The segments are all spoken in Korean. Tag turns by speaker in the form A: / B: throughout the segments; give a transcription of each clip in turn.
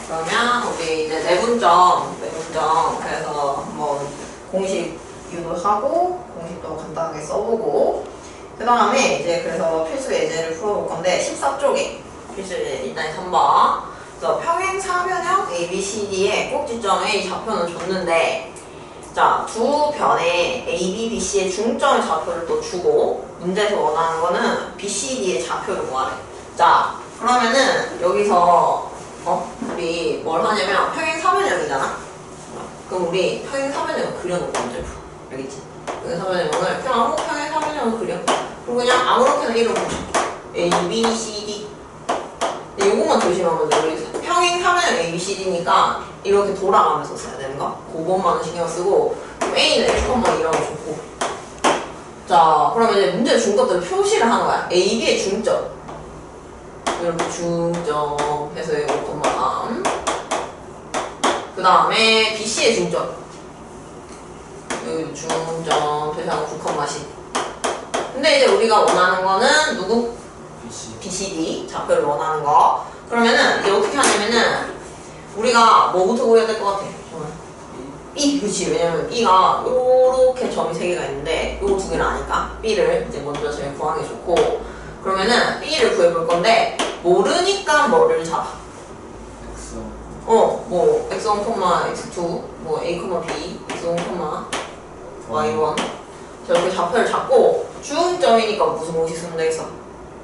A: 그러면 우리 이제 내분점 그래서 뭐 공식 유도하고 공식도 간단하게 써보고 그 다음에 이제 그래서 필수 예제를 풀어볼 건데 14쪽에 필수 예제 일단 3번 그래서 평행 사변형 ABCD의 꼭지점 A 좌표는 줬는데 자, 두 변에 A, B, B, C의 중점의 좌표를 또 주고 문제에서 원하는 거는 B, C, D의 좌표를 구하래. 자, 그러면은 여기서 우리 뭘 하냐면 평행 사변형이잖아. 그럼 우리 평행 사변형을 그려놓고 문제 풀어. 알겠지? 평행 사변형을 그냥 아무 평행 사변형을 그려. 그리고 그냥 아무렇게나 이름 붙여. A, B, C, D. 근데 요것만 조심하면 돼. 우리 평행 사변형 A, B, C, D니까 이렇게 돌아가면서 써야 되는 거. 그것만 신경 쓰고 그럼 A는 1,2라고 좋고. 자, 그러면 이제 문제 준 것들을 표시를 하는 거야. A, B의 중점. 이렇게 중점 해서 5,3. 그 다음에 B, C의 중점. 여기 중점 표시하는 9,10. 근데 이제 우리가 원하는 거는 누구? B, C, D 좌표를 원하는 거. 그러면은 이제 어떻게 하냐면은 우리가 뭐부터 구해야 될 것 같아? B, 그치. 왜냐면 B가 요렇게 점이 3개가 있는데 요거 2개를 아니까 B를 이제 먼저 제일 구하는 게 좋고 그러면은 B를 구해볼 건데 모르니까 뭐를 잡아? 뭐 x1, x2, 뭐 a, b, x1, y1 저렇게 좌표를 잡고 중점이니까 무슨 공식 쓰면 되겠어?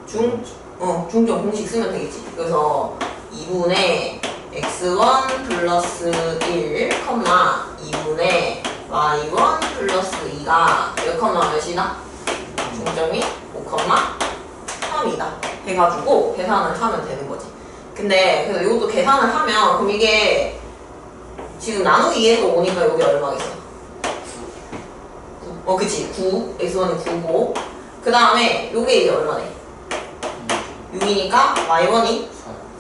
A: 중점 공식 쓰면 되겠지. 그래서 2분의 x1 플러스 1, 2분의 y1 플러스 2가 1,몇이다? 중점이 5,3이다. 해가지고 계산을 하면 되는 거지. 근데 그래서 이것도 계산을 하면 그럼 이게 지금 나누기 2에서 오니까 여기 얼마겠어? 그치. 9. x1이 9고 그 다음에 요게 이제 얼마네? 6이니까 y1이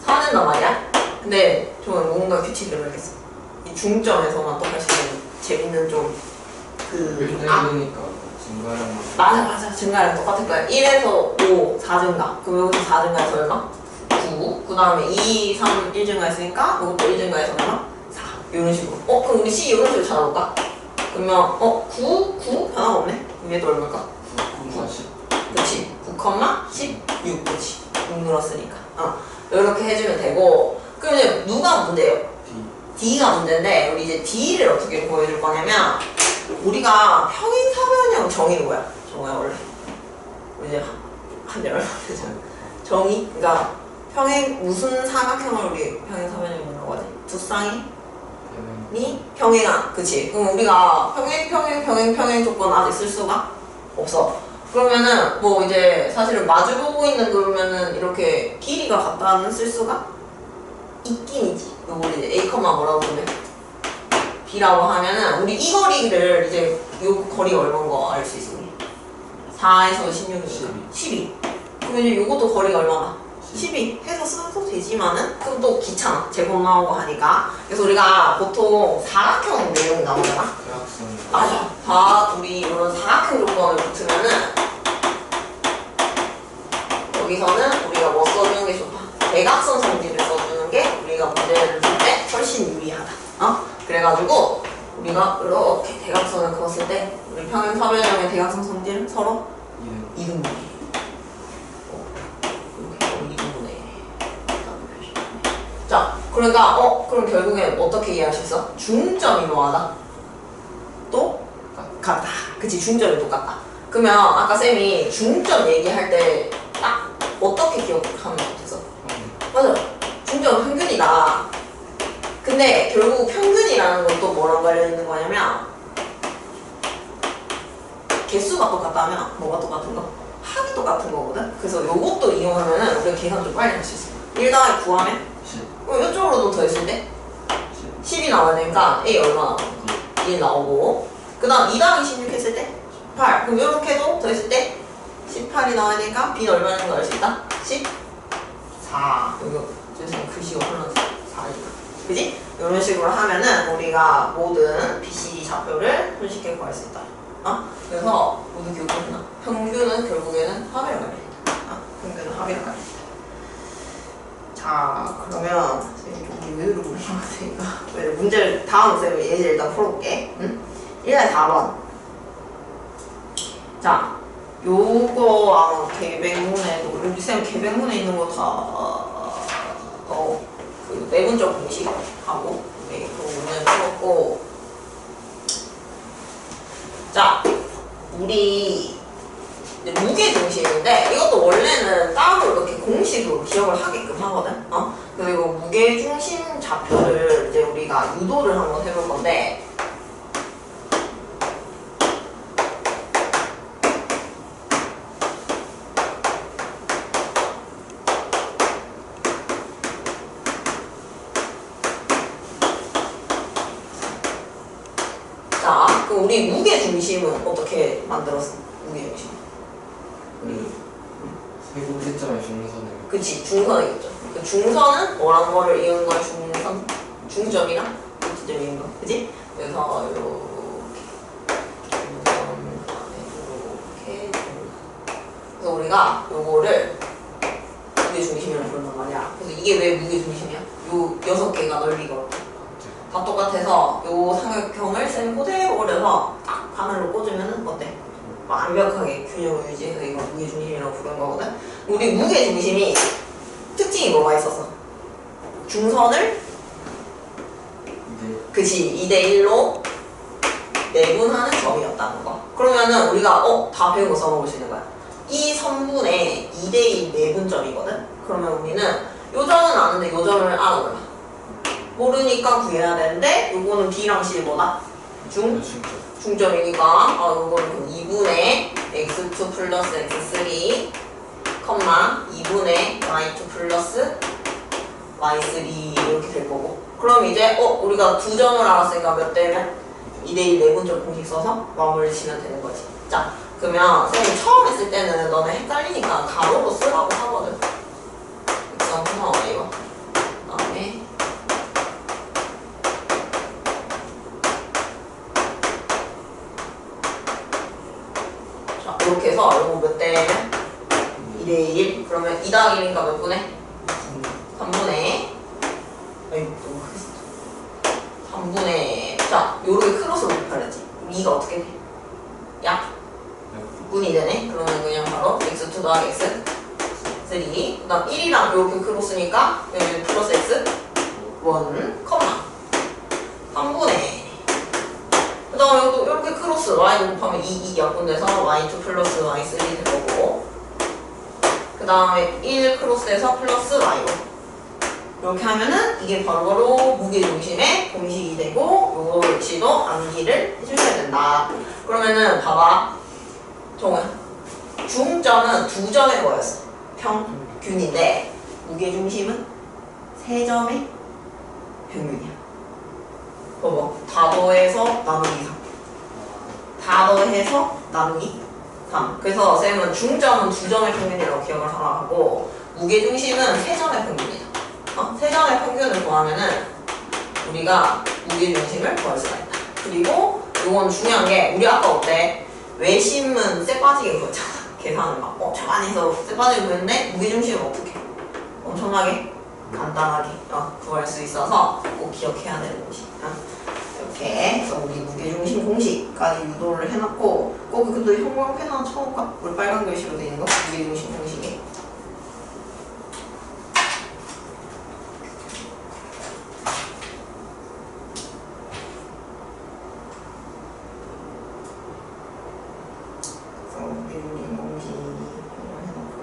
A: 4된단 말이야. 근데 좀 뭔가 규칙을 알겠어. 이 중점에서만 또 할 수 있는 재밌는 좀 맞아. 증가량 똑같을 거야. 1에서 5, 4증가. 그럼 여기서 4증가해서 얼마? 9. 그 다음에 2, 3, 1증가했으니까 이것도 1증가해서 얼마? 4. 이런 식으로. 그럼 우리 C 이런 식으로 찾아볼까? 그러면 9 하나가 없네? 그럼 얘도 얼마일까?
B: 9,10.
A: 그치. 9,16. 그치. 6 늘었으니까. 이렇게 해주면 되고 그럼 이제 누가 문제예요? D가 문제인데 우리 이제 D를 어떻게 보여줄 거냐면 우리가 평행 사변형 정의는 뭐야? 정의야 원래 우리 이제 한대 얼마 되잖아. 정의? 그러니까 평행 무슨 사각형을 우리 평행 사변형이라고 하지? 두 쌍이 평행한. 그치? 그럼 우리가 평행 조건 아직 쓸 수가 없어. 그러면은 뭐 이제 사실은 마주보고 있는 그러면은 이렇게 길이가 같다는 쓸 수가 있긴 있지. 요거 이제 A, 뭐라고 그러면 B라고 하면은 우리 이 거리를 이제 요 거리가 얼마인 거 알 수 있으니 4에서 16이니까 12. 그럼 이제 요것도 거리가 얼마나? 12 해서 써도 되지만은 그럼 또 귀찮아. 제곱 나오고 하니까. 그래서 우리가 보통 사각형 내용이 나오잖아. 맞아. 우리 이런 사각형 조건을 붙으면은 여기서는 우리가 뭐 써주는 게 좋다. 대각선 성질을 써주는 게 우리가 문제를 풀 때 훨씬 유리하다. 그래가지고 우리가 이렇게 대각선을 그었을 때 우리 평행 사변형의 대각선 성질은 서로 2등분해. 이렇게 2등분해. 자, 그러니까 그럼 결국엔 어떻게 이해할 수 있어? 중점이 뭐하다? 또 같다. 그치, 중점이 똑같다. 그러면 아까 쌤이 중점 얘기할 때 딱 어떻게 기억하면 좋겠어? 맞아. 중점 평균이다. 근데 결국 평균이라는 건 또 뭐랑 관련있는 거냐면 개수가 똑같다면 뭐가 똑같은 거? 합이 똑같은 거거든? 그래서 요것도 이용하면은 우리가 계산 좀 빨리 할 수 있어. 1 더하기 9 하면? 10. 그럼 이쪽으로도 더했을 때? 10이 나와야 되니까 A 얼마 나오고? 1 나오고 그 다음 2 더하기 16 했을 때? 8. 그럼 이렇게도 더했을 때? 18이 나와야 되니까 B는 얼마인 거 알 수 있다? 14. 이거 죄송해요. 글씨가 흘러서 4니까. 그지? 이런 식으로 하면은 우리가 모든 BCD 좌표를 손쉽게 구할 수 있다. 그래서 모두 기억해주나? 평균은 결국에는 합이라고 합니다. 평균은 합이라고 합니다. 자, 자, 그러면 선생님 좀 의외로 올라갔으니까 문제를 다음 쌤 예제 일단 풀어볼게. 응? 1에 4번. 자, 요거 아마 계백문에도 우리 쌤 계백문에 있는 거 다 그 내분적 공식하고 네, 그 문제 풀었고. 자, 우리 무게 중심인데 이것도 원래는 따로 이렇게 공식으로 기억을 하게끔 하거든. 그리고 무게 중심 좌표를 이제 우리가 유도를 한번 해볼 건데. 자, 그럼 우리 무게 중심은 어떻게 만들었어? 무게 중심.
B: 세고개점의 중선을.
A: 그치, 중선이겠죠. 그 중선은 뭐라는 거를 이은 거야? 중선? 중점이랑 중점이 이은 거. 그치? 그래서 이렇게 중선 이렇게 중선. 그래서 우리가 요거를 무게 중심이라고 부른단 말이야. 그래서 이게 왜 무게 중심이야? 요 6개가 넓이가 다 똑같아서 요 삼각형을 쌤 그대로 그려서 딱 바늘로 꽂으면은 어때? 완벽하게 균형을 유지해서 이거 무게중심이라고 부르는 거거든. 우리 무게중심이 특징이 뭐가 있었어? 중선을 그치 2대1로 내분하는 점이었다는 거. 그러면은 우리가 다 배운 거 써먹을 수 있는 거야. 이 선분의 2대1 내분점이거든. 그러면 우리는 요 점은 아는데 요 점을 알아 몰라. 모르니까 구해야 되는데 요거는 B랑 C 뭐다? 중점이니까 요거는 2분의 x2 플러스 x3 2분의 y2 플러스 y3 이렇게 될 거고. 그럼 이제 우리가 두 점을 알았으니까 몇 대면 2대1 내분점 공식 써서 마무리를 지면 되는 거지. 자, 그러면 선생님 처음 했을 때는 너네 헷갈리니까 가로로 쓰라고 하거든. x3 y와 그다음에 이렇게 해서 이거 몇 대면 2대1. 그러면 2 더하기 1이니까 몇 분의? 3분의 너무 크지? 3분의 자, 요렇게 크로스로 곱하랬지. 그럼 2가 어떻게 돼? 약? 분이 되네? 그러면 그냥 바로 x2 더하기 x3 그 다음 1이랑 요렇게 크로스니까 여기 플러스 x 1, 3분의 그 다음에 또 이렇게 크로스 y 곱하면 2 약분돼서 y2 플러스 y3 될 거고, 그 다음에 1 크로스해서 플러스 y5 이렇게 하면은 이게 바로바로 무게중심의 공식이 되고 요거 역시도 암기를 해주셔야 된다. 그러면은 봐봐 정우야, 중점은 2점의 뭐였어? 평균인데 무게중심은 3점의 평균이야. 봐봐, 다 더해서 나누기 3 다 더해서 나누기 3. 그래서 쌤은 중점은 2점의 평균이라고 기억을 하라 하고 무게중심은 3점의 평균이다. 3점의 평균을 구하면은 우리가 무게중심을 구할 수가 있다. 그리고 이건 중요한 게 우리 아까 어때? 외심은 쎄 빠지게 구했잖아. 계산을 막 엄청 많이 해서 쎄 빠지게 구했는데 무게중심은 어떻게? 엄청나게 간단하게 구할 수 있어서 꼭 기억해야 되는 것이. 이렇게 해서 우리 무게중심 공식까지 유도를 해놨고, 꼭 근데 형광펜 하나 쳐볼까? 우리 빨간 글씨로 되어 있는 거? 무게중심 공식에. 그래서 무게중심 공식 해놓고.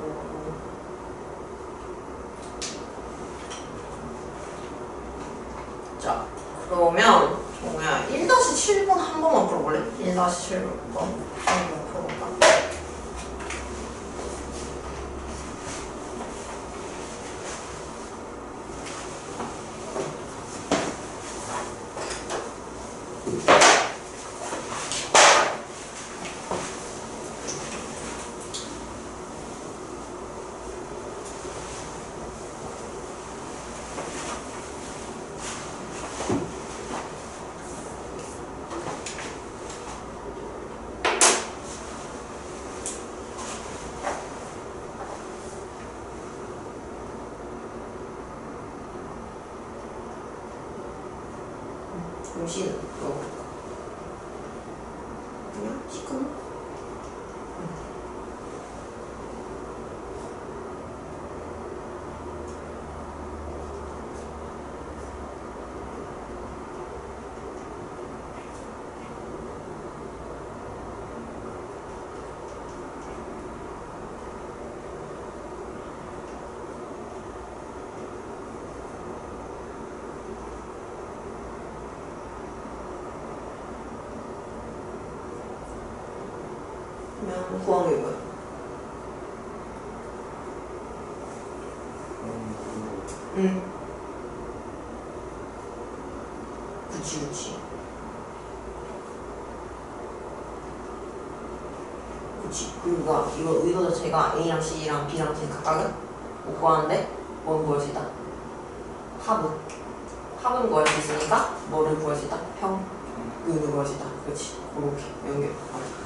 A: 자, 그러면 정우야 1-7번 한 번만 풀어볼래? 1-7번 한번 풀어볼까? 그럼 C는 넣어볼까? 그냥 시커먼? 그러면 구한 게 뭐야? 응. 그치. 그러니까 이거 의도 자체가 A랑 C랑 B랑 C 각각은 못 구하는데 뭐는 구할 수 있다? 합은 구할 수 있으니까 뭐를 구할 수 있다? 평균을 구할 수 있다. 그렇지. 이렇게 연결.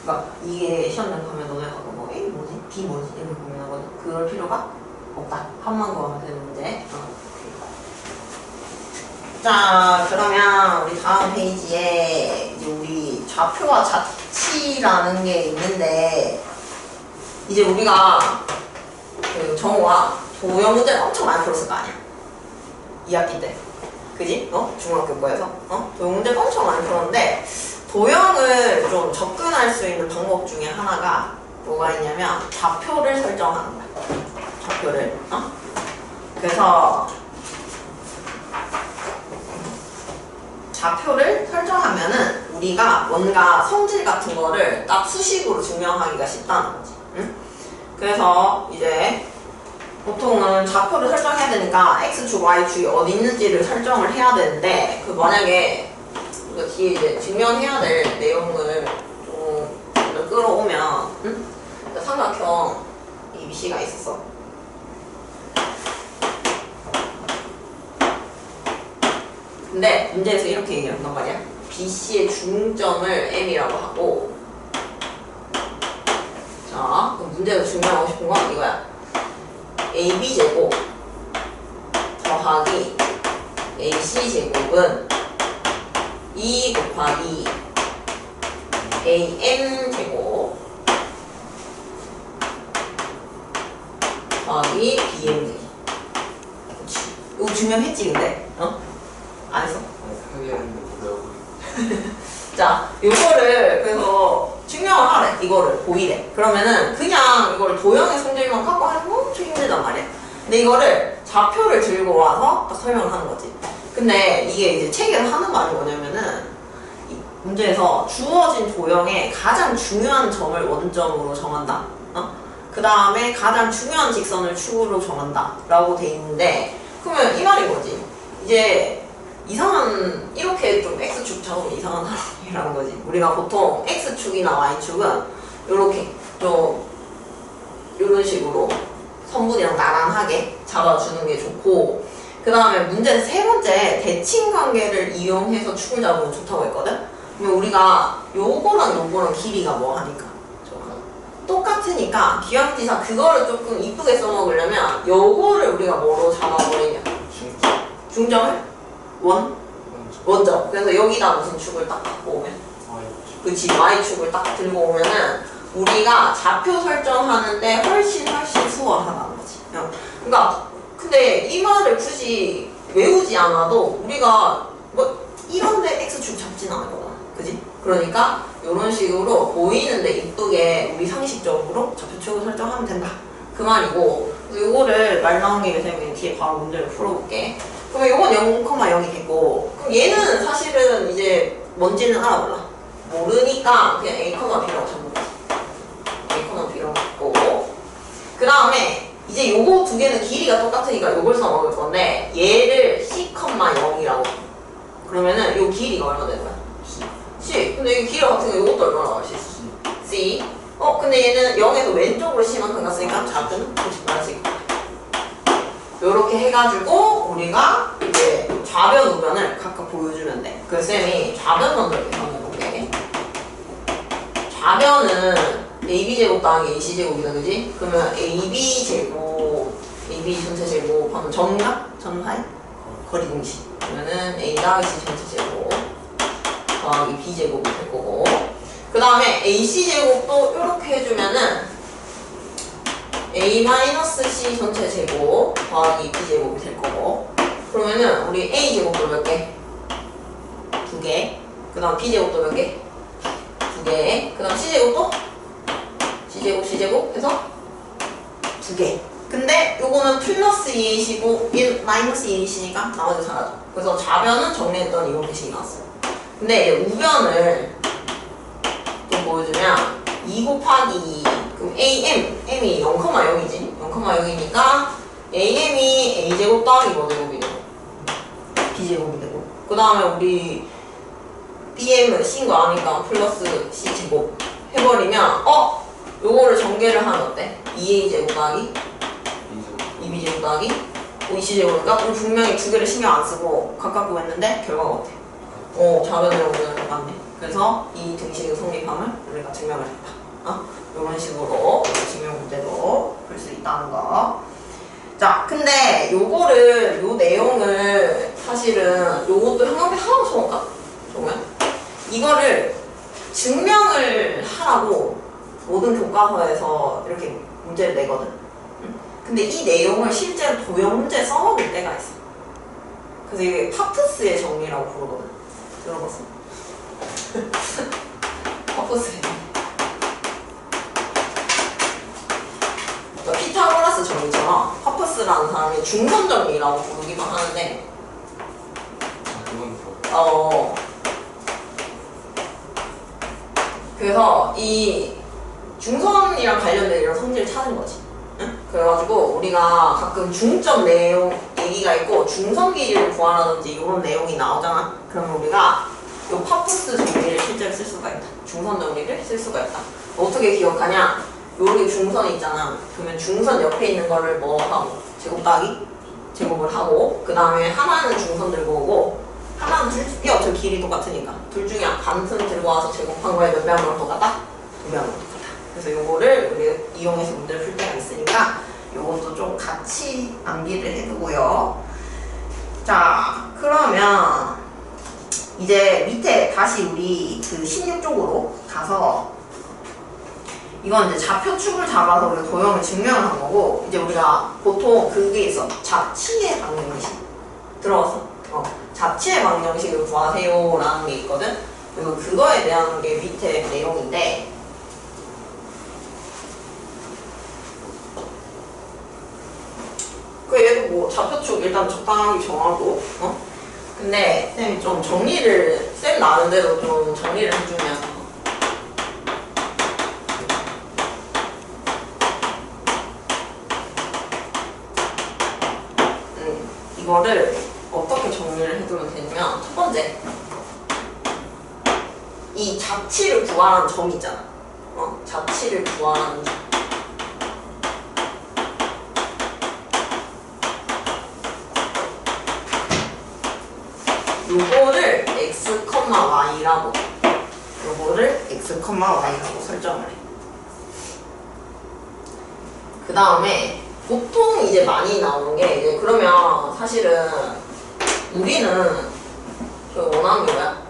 A: 그러니까 이게 시험장 가면 너네 가고 뭐 A 뭐지? B 뭐지? 이렇게 고민하거든. 그럴 필요가 없다. 합만 구하면 되는 문제. 자, 그러면 우리 다음 페이지에 이제 우리 좌표와 자치라는 게 있는데, 이제 우리가 그 정우와 도형 문제를 엄청 많이 풀었을 거 아니야? 2학기 때. 그지? 중학교 거에서. 도형 문제를 엄청 많이 풀었는데, 도형을 좀 접근할 수 있는 방법 중에 하나가 뭐가 있냐면, 좌표를 설정하는 거야. 좌표를. 그래서, 좌표를 설정하면은 우리가 뭔가 성질 같은 거를 딱 수식으로 증명하기가 쉽다는 거지. 응? 그래서 이제 보통은 좌표를 설정해야 되니까 X축, Y축이 어디 있는지를 설정을 해야 되는데, 그 만약에 이거 뒤에 이제 증명해야 될 내용을 좀 끌어오면, 응? 삼각형 ABC가 있었어. 근데 문제에서 이렇게 얘기한단 말이야. BC의 중점을 M이라고 하고, 자, 그럼 문제에서 증명하고 싶은 건 이거야. AB제곱 더하기 AC제곱은 2 곱하기 AM제곱 더하기 BM제곱. 그렇지. 이거 증명했지 근데? 안 했어?
B: 하게 했는데 뭐라고.
A: 자, 요거를 그래서 증명을 하래. 이거를 보이래. 그러면은 그냥 이걸 도형의 성질만 갖고 하는 건 엄청 힘들단 말이야. 근데 이거를 좌표를 들고 와서 딱 설명을 하는 거지. 근데 이게 이제 책에서 하는 말이 뭐냐면은 이 문제에서 주어진 도형의 가장 중요한 점을 원점으로 정한다. 그 다음에 가장 중요한 직선을 축으로 정한다. 라고 돼 있는데, 그러면 이 말인 거지. 이제 이렇게 좀 X축 작으면 이상한 사람이라는 거지. 우리가 보통 X축이나 Y축은 이렇게 좀 이런 식으로 선분이랑 나란하게 잡아주는 게 좋고, 그 다음에 문제 세 번째 대칭 관계를 이용해서 축을 잡으면 좋다고 했거든. 그러면 우리가 요거랑 길이가 뭐 하니까 똑같으니까 기왕지사 그거를 조금 이쁘게 써먹으려면 요거를 우리가 뭐로 잡아버리냐? 중점을? 원점. 그래서 여기다 무슨 축을 딱 갖고 오면, 그치, Y축을 딱 들고 오면은 우리가 좌표 설정하는데 훨씬 수월하다는 거지. 그러니까 근데 이 말을 굳이 외우지 않아도 우리가 뭐 이런데 X축 잡진 않을 거잖아. 그지? 그러니까 이런 식으로 보이는데 이쁘게 우리 상식적으로 좌표축을 설정하면 된다. 그 말이고, 이거를 말 나온 김에 쌤이 뒤에 바로 문제를 풀어볼게. 그러면 이건 0,0이 됐고, 그럼 얘는 사실은 이제 뭔지는 알아볼라. 모르니까 그냥 A,B라고 잡는 거지. A,B라고 잡고, 그 다음에 이제 요거 두 개는 길이가 똑같으니까 요걸 써먹을 건데, 얘를 C,0이라고. 그러면은 요 길이가 얼마 되는 거야? C. 근데 이 길이가 같은 거 요것도 얼마나 나올 수 있어? C. 근데 얘는 0에서 왼쪽으로 C만큼 갔으니까 좌표는 90°. 요렇게 해가지고 우리가 이제 좌변 우변을 각각 보여주면 돼. 그 쌤이 좌변 먼저 계산해볼게. 좌변은 AB제곱 더하기 AC제곱이다, 그지? 그러면 AB제곱, AB 전체 제곱 하면 전가? 전하에? 거리 공식. 그러면은 A 더하기 C 전체 제곱 더하기 b제곱이 될 거고, 그 다음에 ac제곱도 이렇게 해주면은 a-c 전체 제곱 더하기 b제곱이 될 거고, 그러면은 우리 a제곱도 몇 개? 2개. 그 다음 b제곱도 몇 개? 2개. 그 다음 c제곱도? c제곱 해서 2개. 근데 요거는 플러스 2a이고 마이너스 2a이니까 나머지 사라져. 그래서 좌변은 정리했더니 이런 식이 나왔어요. 근데 이제 우변을 또 보여주면 2 곱하기 2, 그럼 m이 0,0이지. 0,0이니까 am이 a제곱 더하기 뭐제곱이 되고 b제곱이 되고, 그 다음에 우리 bm은 c인 거 아니까 플러스 c제곱 해버리면 요거를 전개를 하면 어때? 2a제곱 더하기 2b제곱 더하기 2c제곱이니까 우리 분명히 두 개를 신경 안 쓰고 가깝고 했는데 결과가 어때? 좌변이랑 우변은 똑같네. 그래서 이 등식의 성립함을 우리가 증명을 했다. 이런 식으로 증명 문제도 풀 수 있다는 거. 자, 근데 요거를, 요 내용을 사실은 요것도 형용태 하나도 써볼까? 정말? 이거를 증명을 하라고 모든 교과서에서 이렇게 문제를 내거든. 근데 이 내용을 실제로 도형 문제에 써먹을 때가 있어. 그래서 이게 파프스의 정리라고 부르거든. 들어봤어? 파프스의 정리. 피타고라스 정리처럼 파프스라는 사람이 중선 정리라고 부르기도 하는데, 그래서 이 중선이랑 관련된 이런 성질을 찾은 거지. 응? 그래가지고 우리가 가끔 중점 내용 얘기가 있고 중선 길이를 구하라든지 이런 내용이 나오잖아. 그러면 우리가 이 파푸스 정리를 실제로 쓸 수가 있다. 중선 정리를 쓸 수가 있다. 어떻게 기억하냐? 여기 중선이 있잖아. 그러면 중선 옆에 있는 거를 뭐 하고 제곱 더하기 제곱을 하고, 그 다음에 하나는 중선 들고 오고 하나는 이게 어차피 길이 똑같으니까 둘 중에 반틈 들고 와서 제곱한 거에 몇 배함으로 똑같다? 2배함으로 똑같다. 그래서 요거를 우리 이용해서 문제를 풀 때가 있으니까 요것도 좀 같이 암기를 해두고요. 자, 그러면 이제 밑에 다시 우리 그 16쪽으로 가서, 이건 이제 좌표축을 잡아서 우리가 도형을 증명을 한 거고, 이제 우리가 보통 그게 있어. 잡치의 방정식. 들어봤어? 잡치의 방정식을 구하세요 라는 게 있거든. 그리고 그거에 대한 게 밑에 내용인데, 그 얘도 뭐 좌표축 일단 적당하게 정하고, 근데 쌤이 좀 정리를, 쌤 나름대로 좀 정리를 해주면 이거를 어떻게 정리를 해두면 되냐면, 첫 번째, 이 잡치를 구하라는 점이 있잖아. 잡치를 구하라는 점. 요거를 x, y라고, 요거를 x, y라고 설정을 해. 그 다음에 보통 이제 많이 나오는 게, 이제 그러면 사실은 우리는 저 원하는 게 뭐야?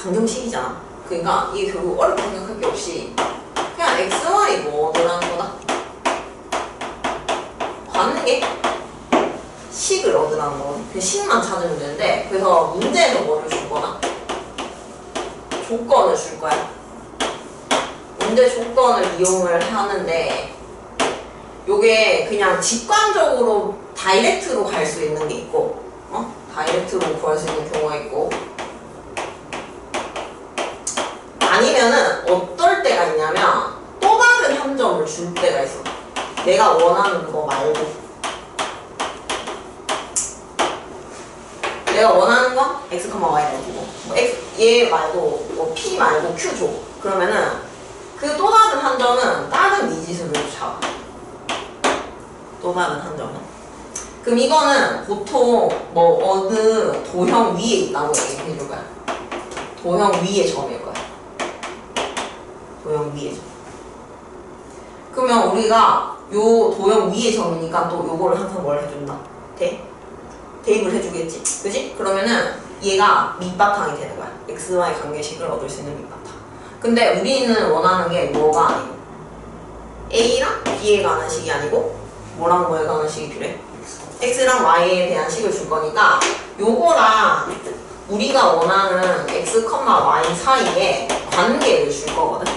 A: 방정식이잖아. 그러니까 이게 결국 어렵게 생각할 게 없이 그냥 x, y 뭐더라는 거다. 받는 게 식을 얻으라는 거거든. 그 식만 찾으면 되는데, 그래서 문제에서 뭐를 줄 거다? 조건을 줄 거야. 문제 조건을 이용을 하는데, 요게 그냥 직관적으로 다이렉트로 갈 수 있는 게 있고, 다이렉트로 구할 수 있는 경우가 있고, 아니면은 어떨 때가 있냐면 또 다른 함정을 줄 때가 있어. 내가 원하는 거 말고. 내가 원하는 건 x, y라고 두고, 얘 말고 뭐 p 말고 q 줘. 그러면은 그 또 다른 함정은 다른 미지수를 잡아. 또 다른 함정은. 그럼 이거는 보통 뭐 어느 도형 위에 있다고 얘기해 줄 거야. 도형 위의 점일 거야. 도형 위의 점. 그러면 우리가 요 도형 위의 점이니까 또 요거를 항상 뭘 해준다? 대입을 해주겠지. 그지? 그러면은 얘가 밑바탕이 되는 거야. xy 관계식을 얻을 수 있는 밑바탕. 근데 우리는 원하는 게 뭐가 아니고 a랑 b에 관한 식이 아니고 뭐랑 뭐에 관한 식이 필요해? x랑 y에 대한 식을 줄 거니까 요거랑 우리가 원하는 x, y 사이에 관계를 줄 거거든.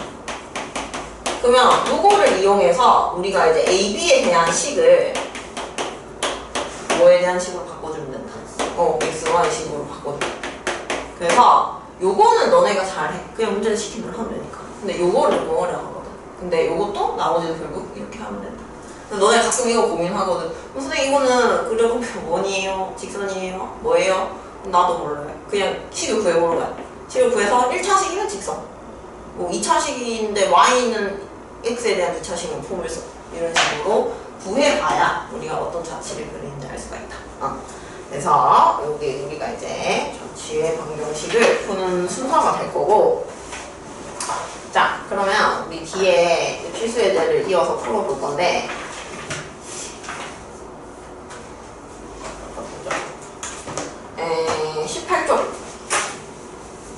A: 그러면 요거를 이용해서 우리가 이제 a, b에 대한 식을 뭐에 대한 식으로 바꿔주면 된다. x, y 식으로 바꿔줘. 그래서 요거는 너네가 잘해. 그냥 문제를 시키면 하면 되니까. 근데 요거를 너무 어려워하거든. 근데 요것도 나머지도 결국 이렇게 하면 된다. 너네 가끔 이거 고민하거든. 선생님 이거는 그려보면 원이에요? 직선이에요? 뭐예요? 나도 몰라요. 그냥 식을 구해보는 거야. 식을 구해서 1차식이면 직선. 뭐 2차식인데 y는 x에 대한 2차식은 포물선. 이런 식으로 구해봐야 우리가 어떤 자치를 그리는지 알 수가 있다. 그래서 여기 우리가 이제 자치의 방정식을 푸는 순서가 될 거고, 자 그러면 우리 뒤에 필수 예제를 이어서 풀어볼 건데 18쪽.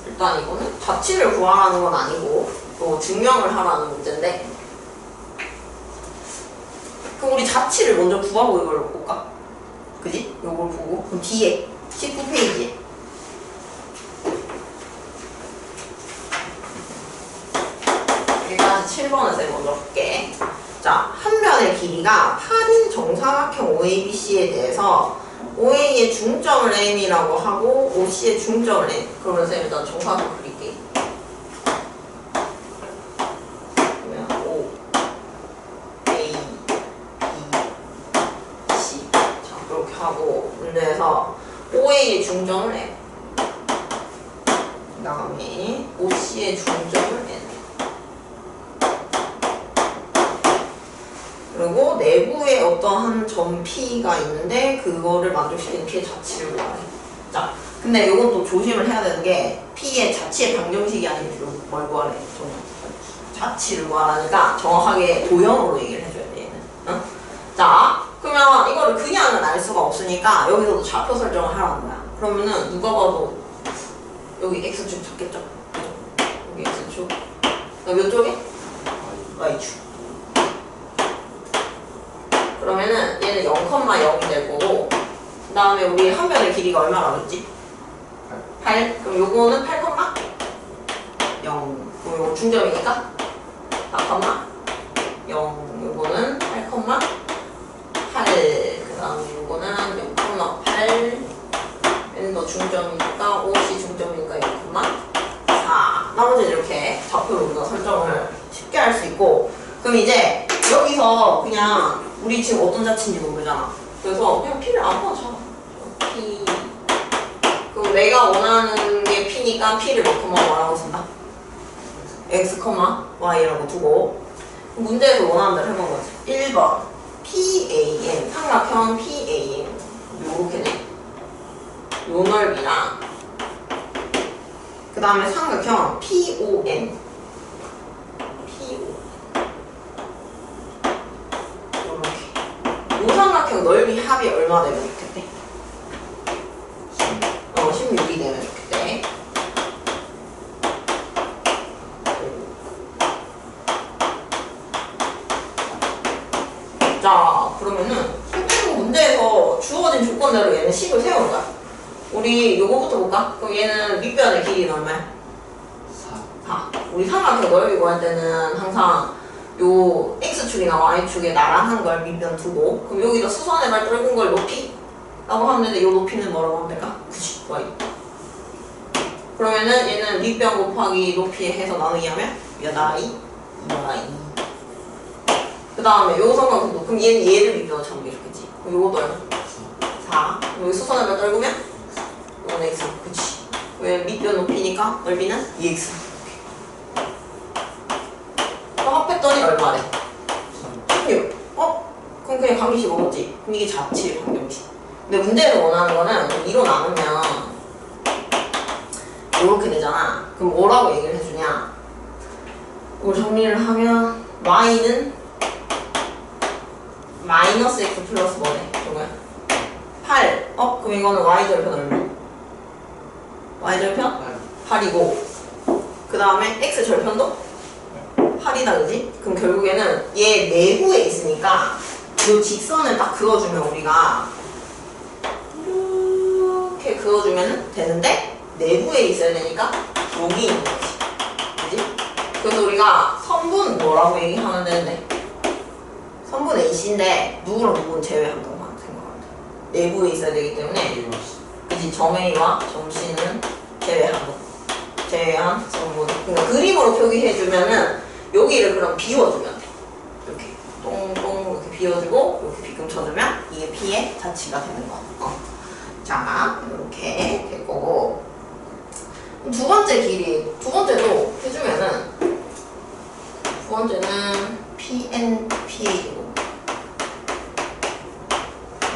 A: 일단 이거는 자치를 구하라는 건 아니고 또 증명을 하라는 문제인데, 그럼 우리 자치를 먼저 구하고 이걸 볼까? 그지? 요걸 보고 그럼 뒤에 19페이지에 일단 7번을 쌤 먼저 볼게. 자, 한 면의 길이가 8인 정사각형 OABC에 대해서 OA의 중점을 M이라고 하고 OC의 중점을 M. 그러면 쌤 일단 정사각형 그릴게. 그러면 O, A, B, C. 자, 이렇게 하고 문제에서 OA의 중점을 M. 그 다음에 OC의 중점을 N. 그리고 내부에 어떠한 점 P가 있는데 그거를 만족시키는 P의 자치를 구하래. 자, 근데 이건 또 조심을 해야 되는 게 P의 자치의 방정식이 아니면 뭘 구하래? 자치를 구하라니까 정확하게 도형으로 얘기를 해줘야 돼, 얘는. 응? 자, 그러면 이거를 그냥은 알 수가 없으니까 여기서도 좌표 설정을 하라는 거야. 그러면은 누가 봐도 여기 X축 잡겠죠? 여기 X축. 그럼 이쪽에 Y축. 그러면은 얘는 0,0이 될 거고, 그 다음에 우리 한 면의 길이가 얼마나 그랬지? 8. 그럼 요거는 8,0. 그럼 요거 중점이니까 4,0. 요거는 8,8. 그 다음에 요거는 0,8. 얘는 더 중점이니까 5C 중점이니까 0,4. 나머지는 이렇게 좌표로 우리가 설정을 쉽게 할 수 있고, 그럼 이제 여기서 그냥 우리 지금 어떤 자치인지 모르잖아. 그래서 그냥 P를 아무거나 잡아. P. 그럼 내가 원하는 게 P니까 P를 넣고만 뭐라고 쓴다? X, Y라고 두고 문제에서 원하는 대로 해본 거지. 1번 PAN 삼각형 PAN 요렇게 돼. 요 넓이랑 그 다음에 삼각형 PON 요삼각형 넓이 합이 얼마 되면 좋겠대? 16이 되면 좋겠대. 자, 그러면은 문제에서 주어진 조건대로 얘는 식을 세우는 거야. 우리 요거부터 볼까? 그럼 얘는 밑변의 길이는 얼마야? 4. 우리 삼각형 넓이 구할 때는 항상 요 X축이나 Y축에 나란한 걸 밑변 두고, 그럼 여기다 수선의 발 떨군 걸 높이? 라고 하면 되는데 요 높이는 뭐라고 하면 될까? 그치, Y. 그러면은 얘는 밑변 곱하기 높이 해서 나누기 하면 몇 I? 2I. 그 다음에 요 삼각형도, 그럼 얘는 얘를 밑변으로 잡는 게 좋겠지. 그럼 요것도 얼마? 4. 여기 수선의 발 떨구면 이건 X. 그치. 왜 밑변 높이니까 넓이는 2X. 합했더니 얼마래? 16. 그럼 그냥 방정식 먹었지? 그럼 이게 자치의 방정식. 근데 문제에서 원하는 거는 2로 나누면 이렇게 되잖아. 그럼 뭐라고 얘기를 해주냐? 이걸 정리를 하면 y는 마이너스 x 플러스 뭐래? 이거야? 8. 그럼 이거는 y절편 얼마? y 절편 8이고 그 다음에 x 절편도 8이다 그지? 그럼 결국에는 얘 내부에 있으니까 이 직선을 딱 그어주면 우리가 이렇게 그어주면 되는데 내부에 있어야 되니까 여기 있는 거지 그지? 그래서 우리가 선분 뭐라고 얘기하면 되는데 선분 AC인데 누구랑 누구는 제외한다고만 생각하면 돼. 내부에 있어야 되기 때문에 그지? 점 A와 점 C는 제외한 선분. 그러니까 그림으로 표기해주면은 여기를 그럼 비워주면 돼. 이렇게 똥똥 이렇게 비워주고 이렇게 비금 쳐주면 이게 P의 자치가 되는 거. 자 이렇게 될 거고 두 번째 길이 두 번째도 해주면은 두 번째는 PNPA고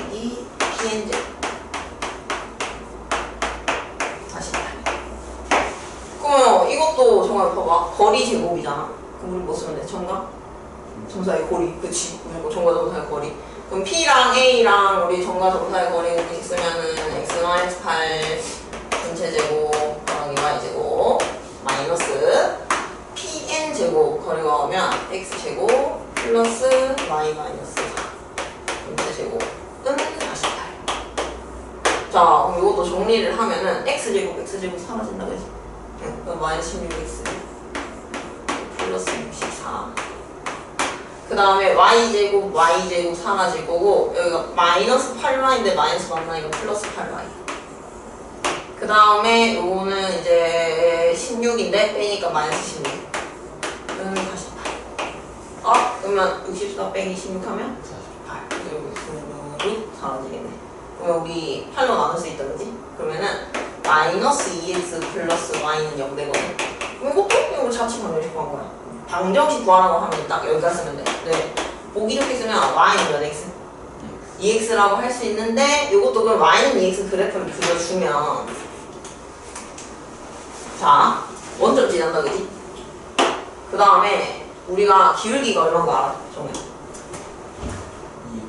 A: 여기 PNJ 다시 그러면 이것도 정말 봐봐 거리 제곱이잖아. 그럼 우리 뭐 쓰면 돼? 정각? 점사의 거리 그치? 그리고 정과 점사의 거리 그럼 P랑 A랑 우리 정과 점사의 거리 이렇게 쓰면은 X-8 전체 제곱 더하기 Y제곱 마이너스 PN제곱 거리가 오면 X제곱 플러스 Y 마이너스 4 전체 제곱은 48. 자 그럼 이것도 정리를 하면은 X제곱 사라진다 그지? 그럼 마이너스 16X 플러스 64 그 다음에 y제곱 사라질 거고 여기가 마이너스 8y인데 마이너스 만나니까 플러스 8y 그 다음에 요거는 이제 16인데 빼니까 마이너스 16은 48 그러면 64 빼기 16 하면 48 그리고 이 사라지겠네. 그러면 우리 8로 나눌 수 있다 그지? 그러면은 마이너스 2x 플러스 y는 0 되거든. 그럼 이것도 이거 자취 방정식 구한 거야. 방정식 구하라고 하면 딱 여기까지 쓰면 돼. 네. 보기 좋게 쓰면 y는 몇 x? 2x라고 할 수 있는데 이것도 그럼 y는 2x 그래프를 그려주면 자 원점 지난다 그지? 그 다음에 우리가 기울기가 얼마인 거 알아? 정해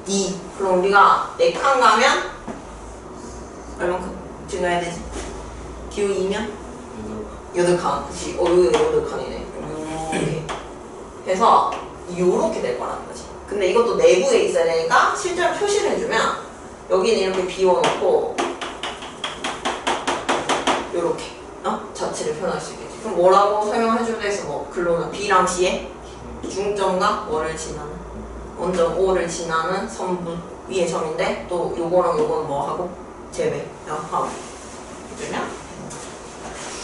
A: 2 그럼 우리가 4칸 가면 얼만큼 증가해야 되지? 기울기 2면? 8칸 그치? 여기 8칸이네 이렇게 해서 요렇게 될 거라는 거지. 근데 이것도 내부에 있어야 되니까 실제로 표시를 해주면 여기는 이렇게 비워놓고 요렇게 자체를 표현할 수 있겠지. 그럼 뭐라고 설명해줄 때 있어? 뭐 글로는 B랑 C의 중점과 뭐를 지나는 원점 O를 지나는 선분 위의 점인데 또 요거랑 요거는 뭐 하고 제외하고 해주면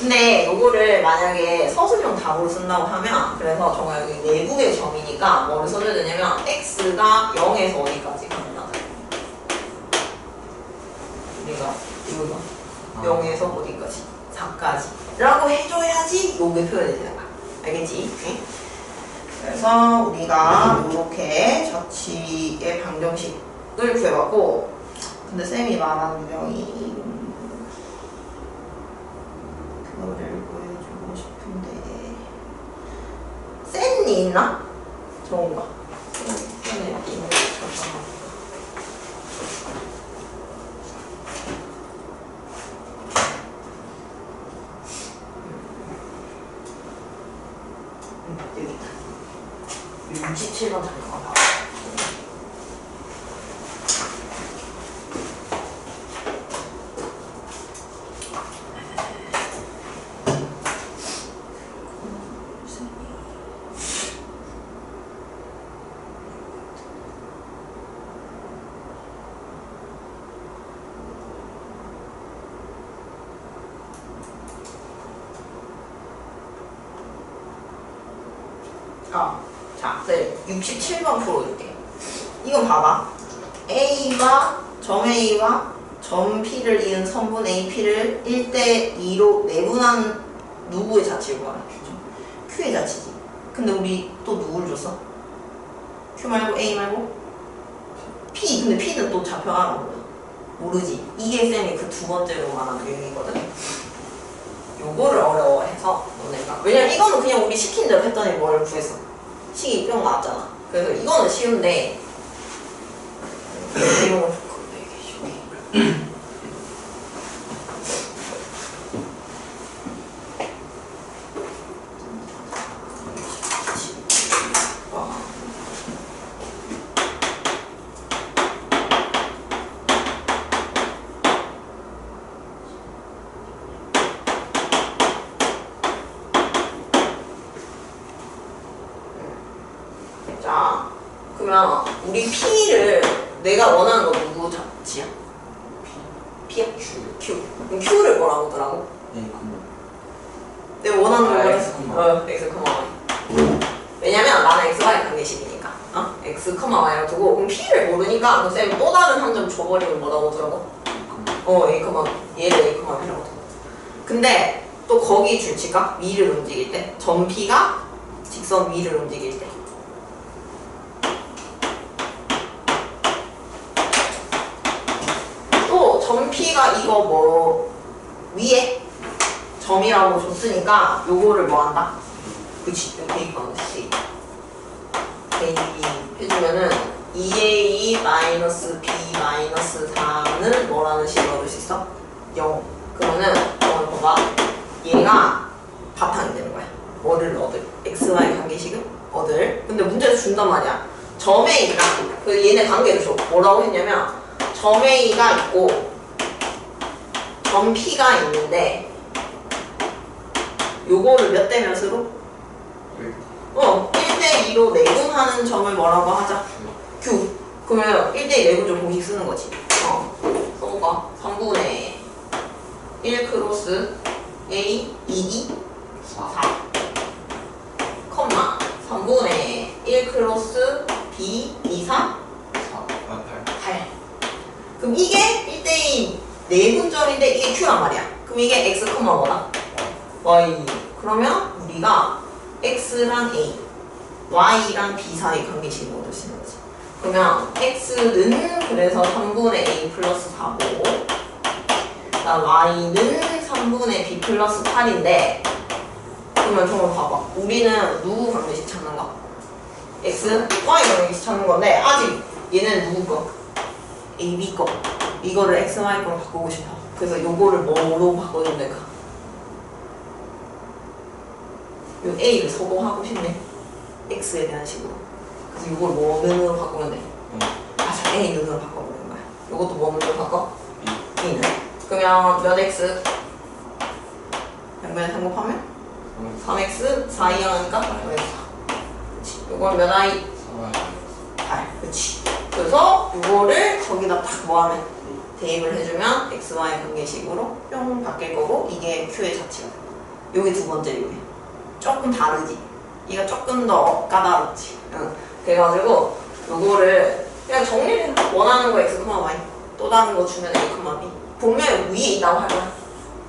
A: 근데 요거를 만약에 서술형 답으로 쓴다고 하면 그래서 정말 여기 내부의 점이니까 뭐를 써줘야 되냐면 x가 0에서 어디까지 간다 우리가 이거가 0에서 어디까지 4까지 라고 해줘야지 요게 표현이 되는 거야. 알겠지? 네? 그래서 우리가 이렇게 자취의 방정식을 구해봤고 근데 쌤이 말하는 유형이 그거를 보여주고 싶은데 쌤이 있나? 좋은 거 쌤의 이메일 잠깐만 여기 있다 67번 잠깐만 봐 자, 네, 67번 풀어줄게. 이건 봐봐. A와 점 A와 점 P를 이은 선분 AP를 1대2로 내분한 누구의 자치를 구하라. Q의 자치지. 근데 우리 또 누구를 줬어? Q 말고 A 말고? P. 근데 P는 또 좌표가 알아 몰라. 모르지. 이게 쌤이 그 두 번째로 말하는 유형이거든. 요거를 어려워해서 너네가 왜냐면 이거는 그냥 우리 시킨 대로 했더니 뭘 구했어? 식이 뿅 나왔잖아. 그래서 이거는 쉬운데 내용을 그러면 우리 P를 내가 원하는 거 누구 자치야? P야? Q. 그럼 Q를 뭐라고 하더라고? 내가 원하는 거
B: X,
A: X, Y. 왜냐면 나는 X, Y 관계식이니까. X, Y라고 두고 그럼 P를 모르니까 그 쌤이 또 다른 한 점 줘버리면 뭐라고 하더라고? A, 얘를 A, B라고 하더라고. 근데 또 거기 줄치가 위를 움직일 때 점 P가 직선 위를 움직일 때 또 점 P가 이거 뭐 위에 점이라고 줬으니까 요거를 뭐 한다? 그치, 여기 대입하는 거지. 대입 해주면은 2A-B-4는 뭐라는 식으로 얻을 수 있어? 0. 그러면은 봐봐. 얘가 바탕이 되는 거야. 뭐를 얻을? XY 관계식을 얻을. 근데 문제에서 준단 말이야. 점 A가 그 얘네 관계를 줘. 뭐라고 했냐면 점 A가 있고 점 P가 있는데 요거를 몇 대 몇으로? 1대2로 내분하는 점을 뭐라고 하자? Q. 그러면 1대2 내분점 공식 쓰는 거지. 써볼까? 3분의 1 크로스 A 2 4 컴마 3분의 1 크로스 B 2 4 8. 그럼 이게 1대2 내분점인데 이게 Q란 말이야. 그럼 이게 X, 뭐다? Y. 그러면 우리가 X랑 A, Y랑 B 사이 관계식을 얻을 수 있는 거지. 그러면 X는 그래서 3분의 A 플러스 4고 그다음 Y는 3분의 B 플러스 8인데 그러면 저거 봐봐. 우리는 누구 관계식 찾는 거? X, Y 관계식 찾는 건데 아직 얘는 누구 거? A, B 거. 이거를 X, Y 거로 바꾸고 싶어. 그래서 요거를 뭐로 바꿔주면 될까? 요 A를 소거하고 싶네. X에 대한 식으로. 그래서 이걸 뭐 는으로 바꾸면 돼? 자, A 는으로 바꿔보는 거야. 요것도 뭐 는으로 바꿔? B는. 그러면 몇 X? 양변에 상곱하면? 3X, 4 이하니까 4X. 그치. 요건 몇 I? 8. 그치. 그래서 요거를 거기다 딱 뭐하면? 대입을 해주면 XY 관계식으로 뿅 바뀔 거고 이게 Q의 자체가 돼. 요게 두 번째 요게. 조금 다르지. 이가 조금 더 까다롭지. 그래가지고 요거를 그냥 정리를 원하는 거 X, Y 또 다른 거 주면 A, B 분명히 위에 있다고 하면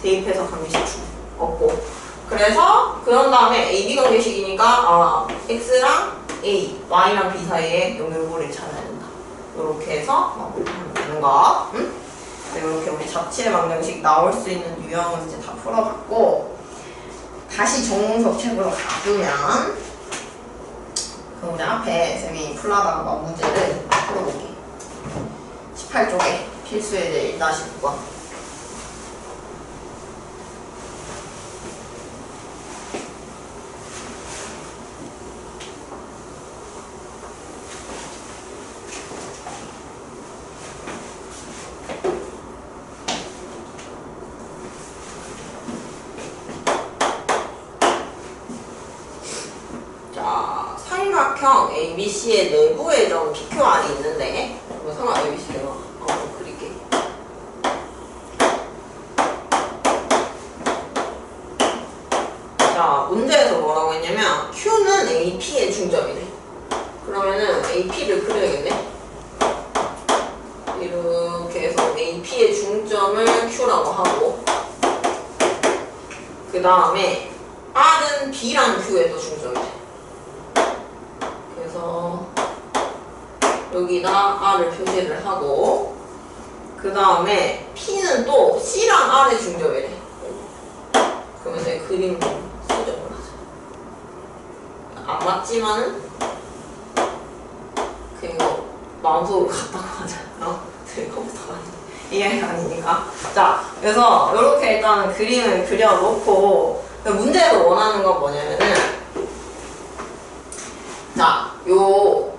A: 대입해서 관계식 주면 없고 그래서 그런 다음에 A, B 관계식이니까 X랑 A, Y랑 B 사이에 연결고리를 찾아야 된다. 요렇게 해서 하면 되는 거. 이렇게 우리 잡지의 방정식 나올 수 있는 유형은 이제 다 풀어봤고 다시 정석 책으로 가주면 그럼 우리 앞에 쌤이 풀라다가 문제를 풀어볼게. 18쪽에 필수에 대해 1-9번. 삼각형 ABC의 내부에 좀 PQR이 있는데 삼각 ABC 내가 그릴게. 자, 문제에서 뭐라고 했냐면 Q는 AP의 중점이래. 그러면은 AP를 그려야겠네. 이렇게 해서 AP의 중점을 Q라고 하고 그 다음에 R은 B랑 Q에도 중점이래. 그래서 여기다 R을 표시를 하고 그 다음에 P는 또 C랑 R의 중점이래. 그러면 내 그림 수정을 하자. 안 맞지만은 그냥 마음속으로 갔다고 하자. 제 컴퓨터가 이게 아니니까. 자, 그래서 이렇게 일단 그림을 그려놓고 문제에서 원하는 건 뭐냐면은 자, 요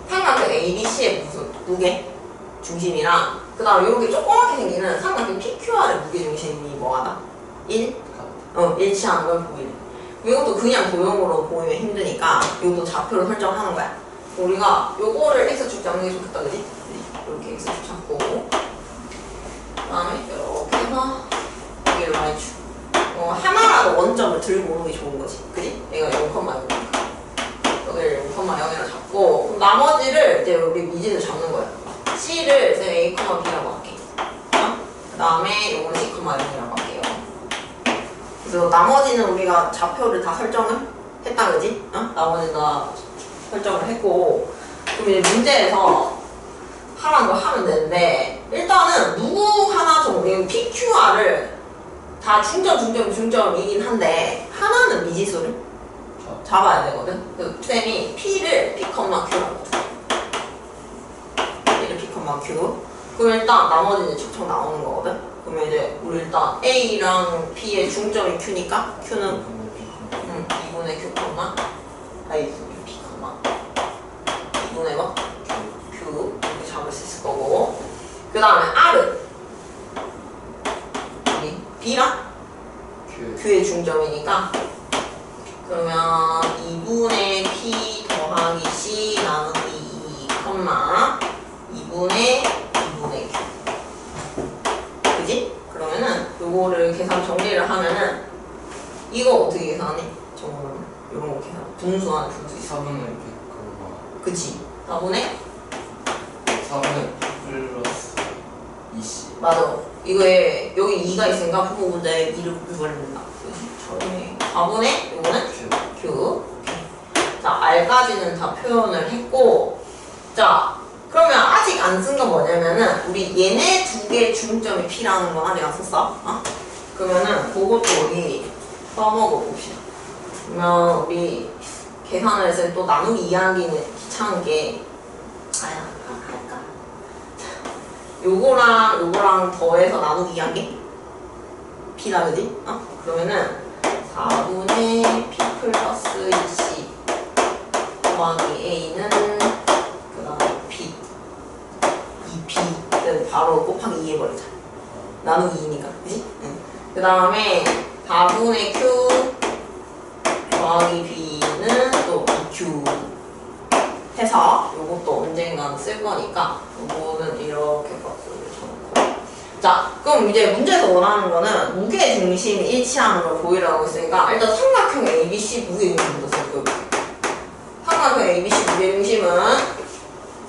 A: 삼각형 ABC의 무슨 무게 중심이랑 그 다음에 요렇게 조그맣게 생기는 삼각형 PQR의 무게 중심이 뭐하다? 1? 일치하는 걸 보이네. 이것도 그냥 도형으로 보이면 힘드니까 이것도 좌표를 설정하는 거야. 우리가 요거를 x축 잡는 게 좋겠다, 그지? 이렇게 x축 잡고 그 다음에 이렇게 해서 여기를 y축 하나라도 원점을 들고 오는 게 좋은 거지, 그지? 얘가 0,0이니까 여기를 0,0이라 잡고 그럼 나머지를 이제 우리 미지를 잡는 거야. c를 쌤 a, b라고 할게. 그 다음에 요건 c, 0이라고 할게요. 그래서 나머지는 우리가 좌표를 다 설정을 했다, 그지? 나머지는 다 설정을 했고 그럼 이제 문제에서 하라는 걸 하면 되는데 일단은 누구 하나 정도 PQR을 다 중점이긴 한데 하나는 미지수를 잡아야 되거든. 그래서 쌤이 P를 P, Q라고 P를 P, Q 그럼 일단 나머지는 척척 나오는 거거든. 그러면 이제 우리 일단 A랑 P의 중점이 Q니까 Q는 2분의 Q, P, 2분의 뭐? Q 이렇게 잡을 수 있을 거고 그 다음에 R은 B랑 Q의 중점이니까 그러면 2분의 P 더하기 C 나누기 2, 2분의 Q 그지? 그러면은 요거를 계산 정리를 하면은 이거 어떻게 계산해? 정말 요런 거 계산 분수하는 분수 있어
B: 4분의
A: 그치? 4분의
B: 플러스 2C
A: 맞아 이거에 여기 2가 있으니까 부호 문제에 2를 곱해버리면 된다. 그치? 4분의 요거는 Q. 자, R까지는 다 표현을 했고 자, 그러면 아직 안 쓴 건 뭐냐면은 우리 얘네 두 개의 중점이 P라는 건 아직 안 썼어. 그러면은 그것도 우리 써먹어 봅시다. 그러면 우리 계산을 했을 때 또 나누기 이해하기는 귀찮은 게 할까? 요거랑 더해서 나누기 이해하기 P라 그지? 그러면은 4분의 P 플러스 2C 더하기 A는 그 다음에 P 2P를 바로 곱하기 2 해버리자. 나누기 2니까 그지? 그 다음에 4분의 Q 더하기 B는 또 2Q 해서 요것도 언젠간 쓸 거니까 요거는 이렇게 박스를 쳐놓고 자 그럼 이제 문제에서 원하는 거는 무게 중심이 일치하는 걸 보이라고 했으니까 일단 삼각형 ABC 무게 중심부터 살펴볼게. 삼각형 ABC 무게 중심은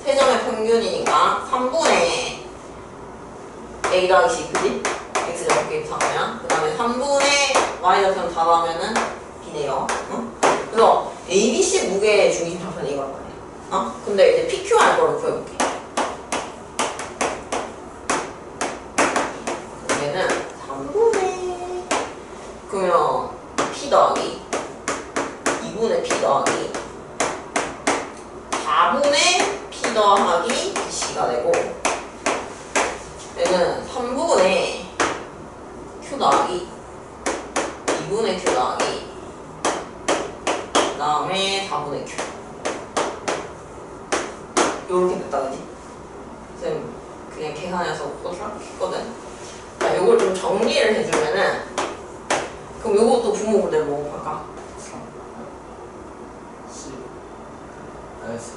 A: 세점의 평균이니까 3분의 A 더하기 C 그지? X좌표 입사하면 그 다음에 3분의 Y좌표 답하면은 B네요. 그래서 ABC 무게 중심 좌표는 이걸 말해. 근데 이제 PQR 거를 구해볼게. 얘는 3분의 그러면 P 더하기 2분의 P 더하기 4분의 P 더하기 C가 되고 얘는 3분의 Q 더하기 2분의 Q 더하기 그 다음에 4분의 Q 요렇게 됐다 그지? 쌤 그냥 계산해서 호드락 했거든. 자 요걸 좀 정리를 해주면은 그럼 요것도 분모 모델 뭐 볼까?
B: 10 알았어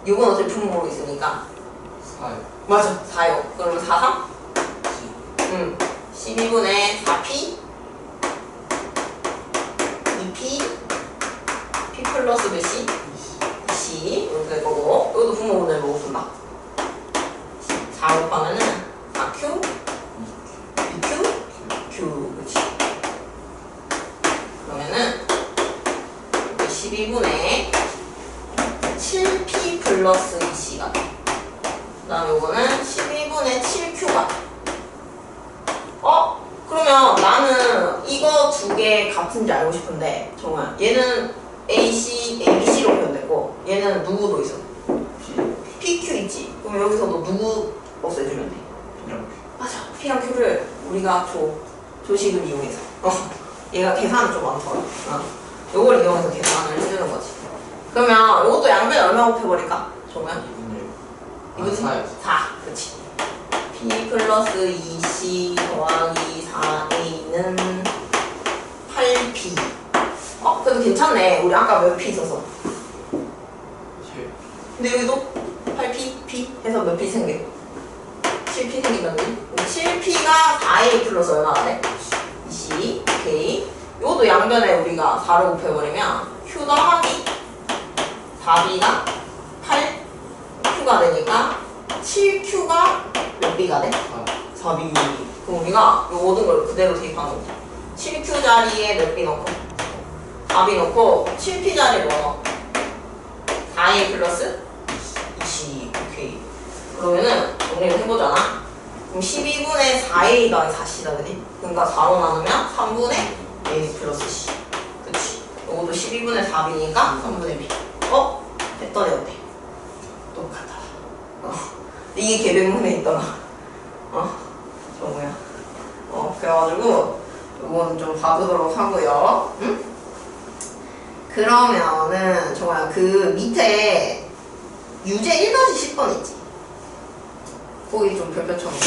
A: 요건 어차피 분모로 있으니까
B: 4요
A: 맞아 4요. 그러면 4, 3?
B: 10
A: 12분의 4P 2P P 플러스 몇 C? C 이렇게 될 거고 이것도 분모 모델 뭐 본다? 4 곱하면은 4Q 2Q Q 그치? 그러면은 12분의 7P 플러스 2C가 돼. 그 다음에 요거는 12분의 7Q가 돼. 그러면 나는 이거 두 개 같은지 알고 싶은데 정말 얘는 ABC로 표현되고 얘는 누구도 있어? PQ 있지? 그럼 여기서도 누구 없애주면 돼? 맞아 P랑 Q를 우리가 조식을 이용해서 얘가 계산이 좀 많더라. 요걸 이용해서 계산을 해주는 거지. 그러면 이것도 양변 얼마 곱해버릴까? 정말?
B: 2분의 4요
A: 4 그치 P 플러스 2C 더하기 4A는 8P 그래도 괜찮네. 우리 아까 몇 P 있었어? 근데 여기도 8p, p 해서 몇 p 생겨? 7p 생긴다니? 7p가 4a 플러스 얼마나 돼? 20, 오케이. 요것도 양변에 우리가 4를 곱해버리면 q 더하기 4b가 8q가 되니까 7q가 몇 b가 돼? 4b. 그럼 우리가 요 모든 걸 그대로 대입하는 거지. 7q 자리에 몇 b 넣고 4b 넣고 7p 자리에 뭐 넣어? 4a 플러스 20. 오케이. 그러면은 정리를 해보잖아. 그럼 12분의 4a 더하기 4c다 그지? 그러니까 4로 나누면 3분의 a 플러스 c. 그치? 이것도 12분의 4b니까 3분의 b. 했더니 어때? 똑같아. 이게 계백문에 있더라. 저 뭐야? 그래가지고 이거는 좀 봐두도록 하고요. 응? 그러면은 저 뭐야 그 밑에 유제 1-10번 있지? 거기 좀 별표 쳐볼까?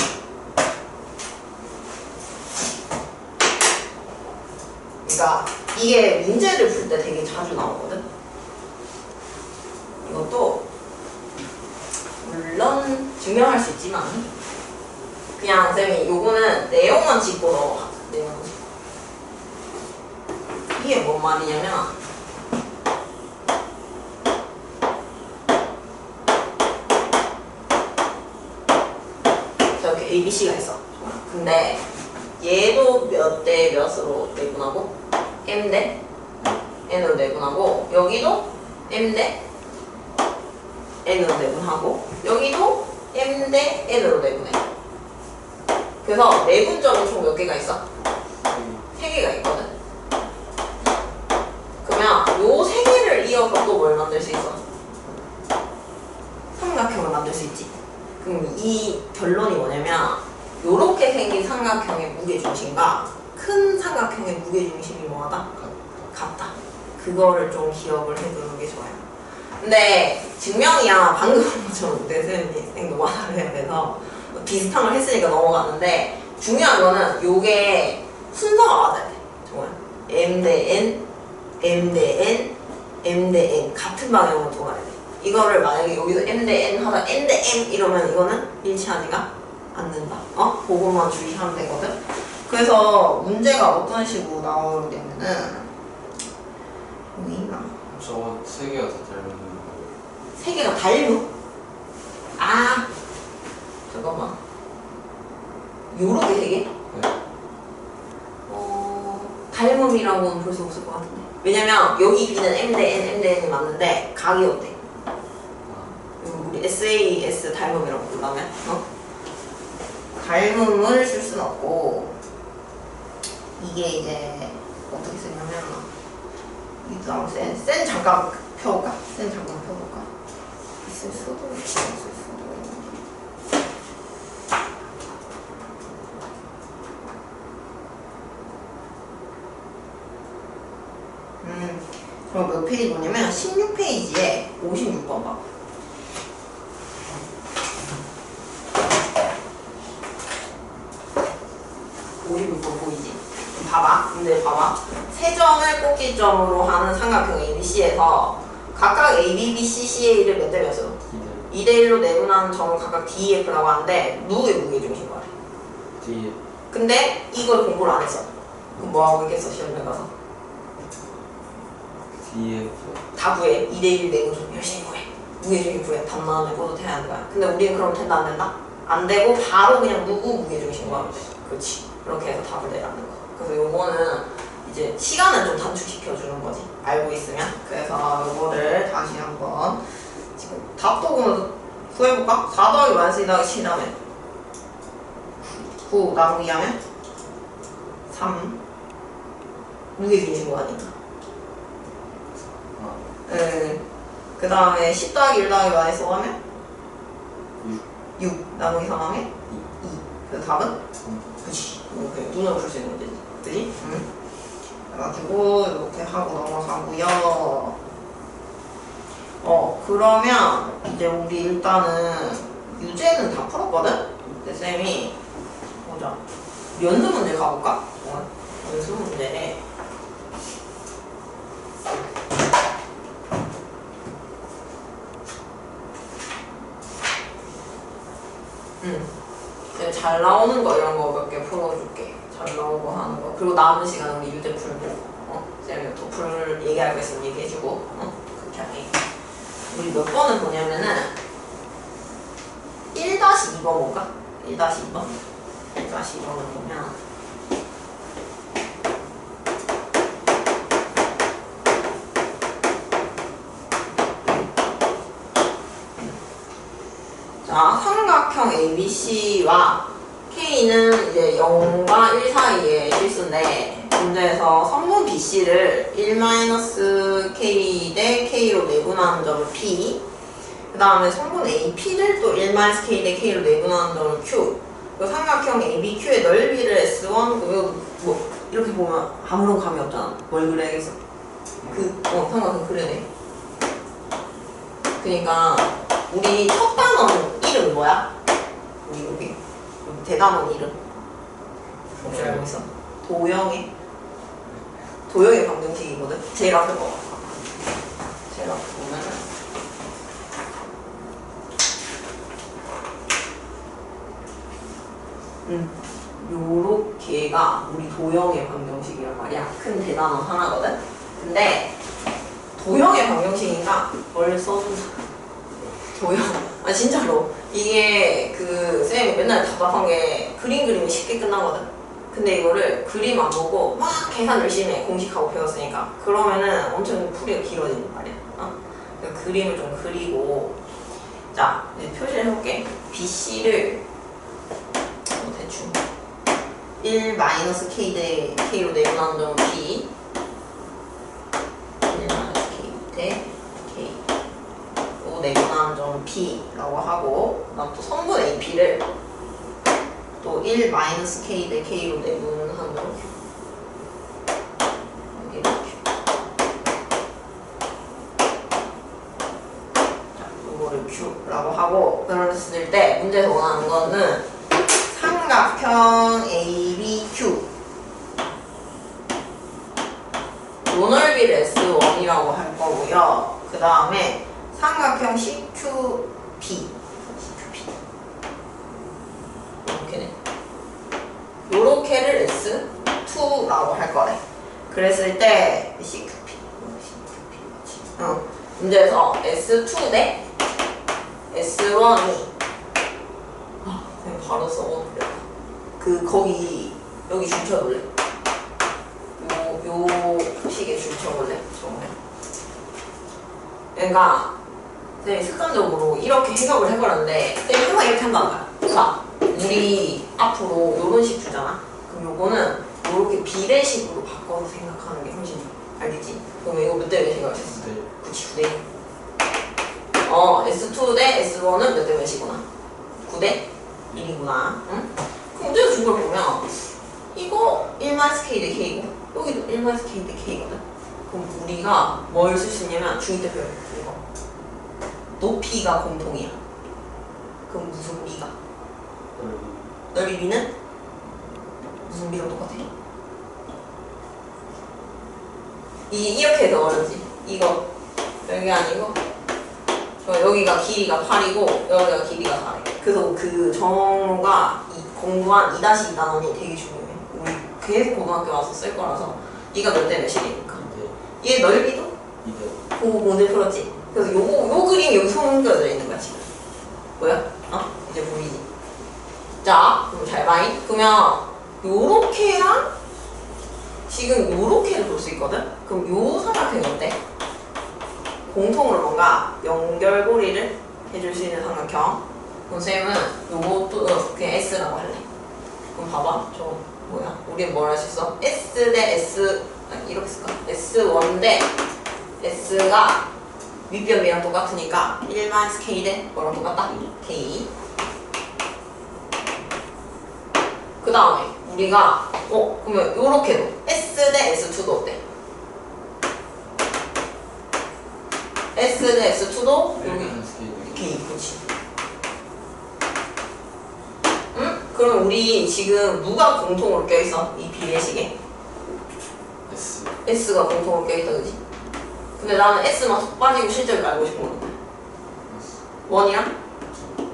A: 그러니까 이게 문제를 풀 때 되게 자주 나오거든? 이것도 물론 증명할 수 있지만 그냥 쌤이 요거는 내용만 짚고 넘어가. 내용만 짚고. 이게 뭔 말이냐면 이렇게 A, B, C가 있어. 근데 얘도 몇 대 몇으로 내분하고 M 대 N으로 내분하고 여기도 M 대 N으로 내분하고 여기도 M 대 N으로 내분해. 그래서 내분점은 총 몇 개가 있어? 3개가 있거든. 그러면 요 3개를 이어서 또 뭘 만들 수 있어? 삼각형을 만들 수 있지. 그럼 이 결론이 뭐냐면 요렇게 생긴 삼각형의 무게중심과 큰 삼각형의 무게중심이 뭐하다? 같다. 그거를 좀 기억을 해두는 게 좋아요. 근데 증명이야 방금 것처럼 쌤이 노화를 해야 돼서 비슷한 걸 했으니까 넘어갔는데 중요한 거는 요게 순서가 맞아야 돼. 정말 M 대 N, M 대 N, M 대 N 같은 방향으로 돌아야 돼. 이거를 만약에 여기서 M 대 N 하다 N 대 M 이러면 이거는 일치하지가 않는다. 그거만 주의하면 되거든. 그래서 문제가 어떤 식으로 나오냐면은 여기 있나?
B: 저거 3개가 다 닮은 거.
A: 3개가 닮음? 잠깐만. 요렇게 3개?
B: 네.
A: 닮음이라고는 볼 수 없을 것 같은데. 왜냐면 여기 B는 M 대 N, M 대 N이 맞는데 각이 어때? 우리 SAS 닮음이라고 부르면 닮음을 쓸 수는 없고 이게 이제 어떻게 쓰냐면 일단 센 잠깐 펴볼까? 센 잠깐 펴볼까? 있을 수도 있을 수도. 그럼 몇 페이지 보냐면 16페이지에 56번 봐. 56번 보이지? 봐봐. 근데 봐봐. 세 점을 꼭지점으로 하는 삼각형 ABC에서 각각 A, B, C, CA를 몇 대 몇으로? 2대 1로 내분하는 점을 각각 DF라고 하는데 누구의 무게중심 말해?
B: D.
A: 근데 이걸 공부를 안 했어. 그럼 뭐하고 있겠어 시험에 가서?
B: DF.
A: 다 구해. 2대 1 내분점 열심히 구해. 무게중심 구해. 답 나오면 꼬도 돼야 하는 거야. 근데 우리는 그럼 된다 안 된다? 안 되고 바로 그냥 누구 무게중심 구하면 돼. 그렇지. 그렇게 해서 답을 내라는 거. 그래서 요거는 이제 시간을 좀 단축시켜주는 거지. 알고 있으면. 그래서 요거를 다시 한번 지금 답도 그러면 구해볼까? 4 더하기 -2 더하기 7 하면 9 나누기 하면 3 무게중심 구하니까. 그 다음에 10 더하기 1 더하기 -4 하면 6 나누기 3 하면 2. 그래서 답은? 그치. 눈으로 풀 수 있는 문제지. 그치? 그래가지고 이렇게 하고 넘어가고요. 그러면 이제 우리 일단은 유제는 다 풀었거든? 근데 쌤이 보자. 연습 문제 가볼까? 연습 문제래. 잘 나오는 거 이런 거 몇 개 풀어줄게. 잘 나오고 하는 거. 그리고 남은 시간 우리 유제 풀고. 쌤이 또 풀 얘기할 거 있으면 얘기해주고. 그렇게 할게. 우리 몇 번을 보냐면은 1-2번 볼까? 1-2번. 1-2번을 보면 자, 삼각형 ABC와 K는 이제 0과 1 사이의 실수인데 문제에서 선분 BC를 1-K 대 K로 내분하는 점을 P, 그 다음에 선분 AP를 또 1-K 대 K로 내분하는 점을 Q, 그 삼각형 ABQ의 넓이를 S1, 뭐 이렇게 보면 아무런 감이 없잖아. 뭘 그려야겠어? 삼각형 그려내. 그니까 우리 첫 단원 이름 뭐야? 우리 여기 대단원 이름 혹시 알고 있어? 도형의 방정식이거든? 제일 앞에 거 제일 앞에 보면은 요렇게가 우리 도형의 방정식이란 말이야. 큰 대단원 하나거든? 근데 도형의 방정식이니까 뭘 써준다. 도형. 진짜로 이게 쌤이 맨날 답답한 게 그림 그리면 쉽게 끝나거든. 근데 이거를 그림 안 보고 막 계산 열심히 해. 공식하고 배웠으니까. 그러면은 엄청 풀이가 길어지는 말이야. 그러니까 그림을 좀 그리고 자 이제 표시를 해볼게. BC를 대충 1-K 대 K로 내분하는 점은 B, 1-K 대 K 내분하는 점은 P라고 하고, 그다음 또 선분 AP를 또 1-K 대 K로 내분하는 점은 Q. 이렇게. 자, 이거를 Q라고 하고, 그랬을 때 문제에서 원하는 거는 삼각형 ABQ 요 넓이를 S1이라고 할 거고요. 그 다음에 삼각형 CQP 이렇게네. 요렇게를 S2라고 할 거래. 그랬을 때 CQP 문제에서 S2 대 S1이 바로 써보는데 거기 여기 줄 쳐볼래? 요 식에 줄 쳐볼래? 정말. 그러니까 쌤이 습관적으로 이렇게 해석을 해버렸는데 쌤이 항상 이렇게 한다는 거야. 자, 우리 앞으로 요런 식 주잖아. 그럼 요거는 요렇게 비례식으로 바꿔서 생각하는 게 훨씬 좋아. 알겠지? 그럼 이거 몇 대 몇 생각했어?
B: 네.
A: 그치, 9대. S2 대 S1은 몇 대 몇이구나? 9대 1이구나. 응? 그럼 문제에서 준 걸 보면 이거 1-K 대 K고 여기도 1-K 대 K거든? 그럼 우리가 뭘 쓸 수 있냐면 중2 때 배웠어. 이거 높이가 공통이야. 그럼 무슨 비가? 넓이 비는? 무슨 비랑 똑같아? 이렇게 해서 어렵지. 이거 여기 아니고 여기가 길이가 8이고 여기가 길이가 4래. 그래서 그 정우가 공부한 2-2 단원이 되게 중요해. 우리 계속 고등학교 와서 쓸 거라서 이가 몇 대 몇이니까. 얘 넓이도? 그거 오늘 풀었지? 그래서 요 그림이 여기 숨겨져 있는 거야 지금. 뭐야? 이제 보이지? 자, 그럼 잘 봐잉. 그러면 요렇게랑 지금 요렇게를 볼 수 있거든? 그럼 요 삼각형이 어때? 공통으로 뭔가 연결고리를 해줄 수 있는 삼각형. 그럼 쌤은 요것도 그냥 S라고 할래. 그럼 봐봐. 저 뭐야? 우리는 뭘 할 수 있어? S 대 S 이렇게 쓸까? S1 대 S가 윗변비랑 똑같으니까 1-K 대 뭐랑 똑같다? K. 그 다음에 우리가 그러면 요렇게도 S 대 S2도 어때? S 대 S2도 여기 K. 그렇지. 응? 그럼 우리 지금 누가 공통으로 껴있어? 이 비례식에?
B: S.
A: S가 공통으로 껴있다, 그지? 근데 나는 S만 속 빠지고 실제로 알고 싶은 건데 1이랑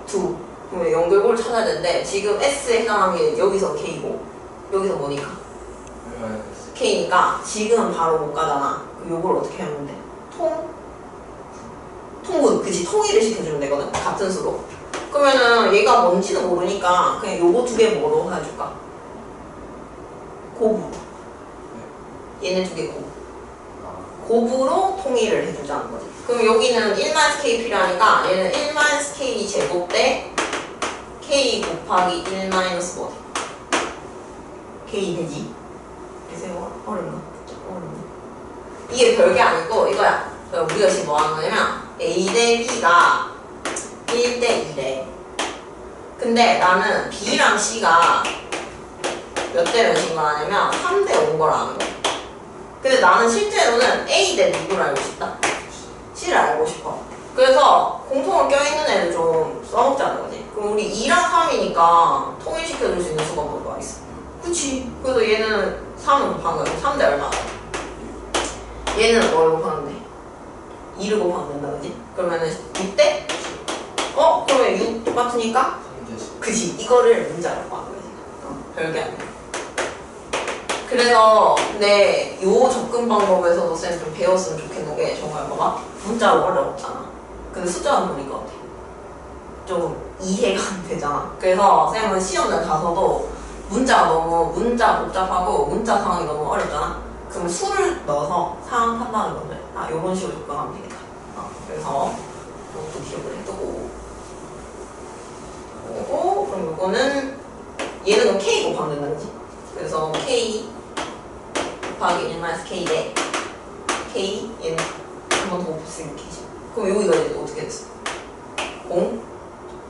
A: 2 그러면 연결고를 찾아야 되는데 지금 S에 해당하는 게 여기서 K고 여기서 뭐니까?
B: 마이너스
A: K니까 지금 바로 못 가잖아. 그럼 요걸 어떻게 하면 돼? 통분, 그치? 통일을 시켜주면 되거든? 같은 수로. 그러면은 얘가 뭔지는 모르니까 그냥 요거 두 개 뭐로 해줄까? 고부. 얘네 두 개 고부. 고부로 통일을 해주자는 거지. 그럼 여기는 1-K 필요하니까 얘는 1-K 제곱 대 K 곱하기 1 마이너스 뭐 K 되지? 그래서 어렵나? 어렵나? 이게 별게 아니고 이거야. 우리가 지금 뭐 하는 거냐면 A 대 B가 1대 2래. 근데 나는 B랑 C가 몇 대 몇인 걸 아냐면 3대 5인 걸 아는 거야. 근데 나는 실제로는 A 대 누구를 알고 싶다? C를 알고 싶어. 그래서 공통으로 껴있는 애를 좀 써먹자는 거지. 그럼 우리 2랑 3이니까 통일시켜줄 수 있는 수가 뭐가 있어? 그치. 그래서 얘는 3을 곱한 거야. 3대 얼마? 얘는 뭘 곱하는데? 2를 곱하면 된다, 그지? 그러면은 6대? 그러면 6 똑같으니까?
B: 3대씩
A: 그지. 이거를 문자라고 하는 거지. 별게 아니야. 그래서 근데 요 접근 방법에서도 쌤 좀 배웠으면 좋겠는 게 정말 봐봐. 문자로 어려웠잖아. 근데 숫자는 보니까 어때? 좀 이해가 안 되잖아. 그래서 쌤은 시험날 가서도 문자가 너무 문자 복잡하고 문자 상황이 너무 어렵잖아. 그럼 수를 넣어서 상황 판단하는 건데 요런 식으로 접근하면 되겠다. 그래서 이것도 기억을 해두고 그럼 이거는 얘는 그럼 K 곱하면 된다지. 그래서 K 곱하기 1-K 대 K 얘는 한 번 더 곱했으니까 K지. 그럼 여기가 이제 어떻게 됐어?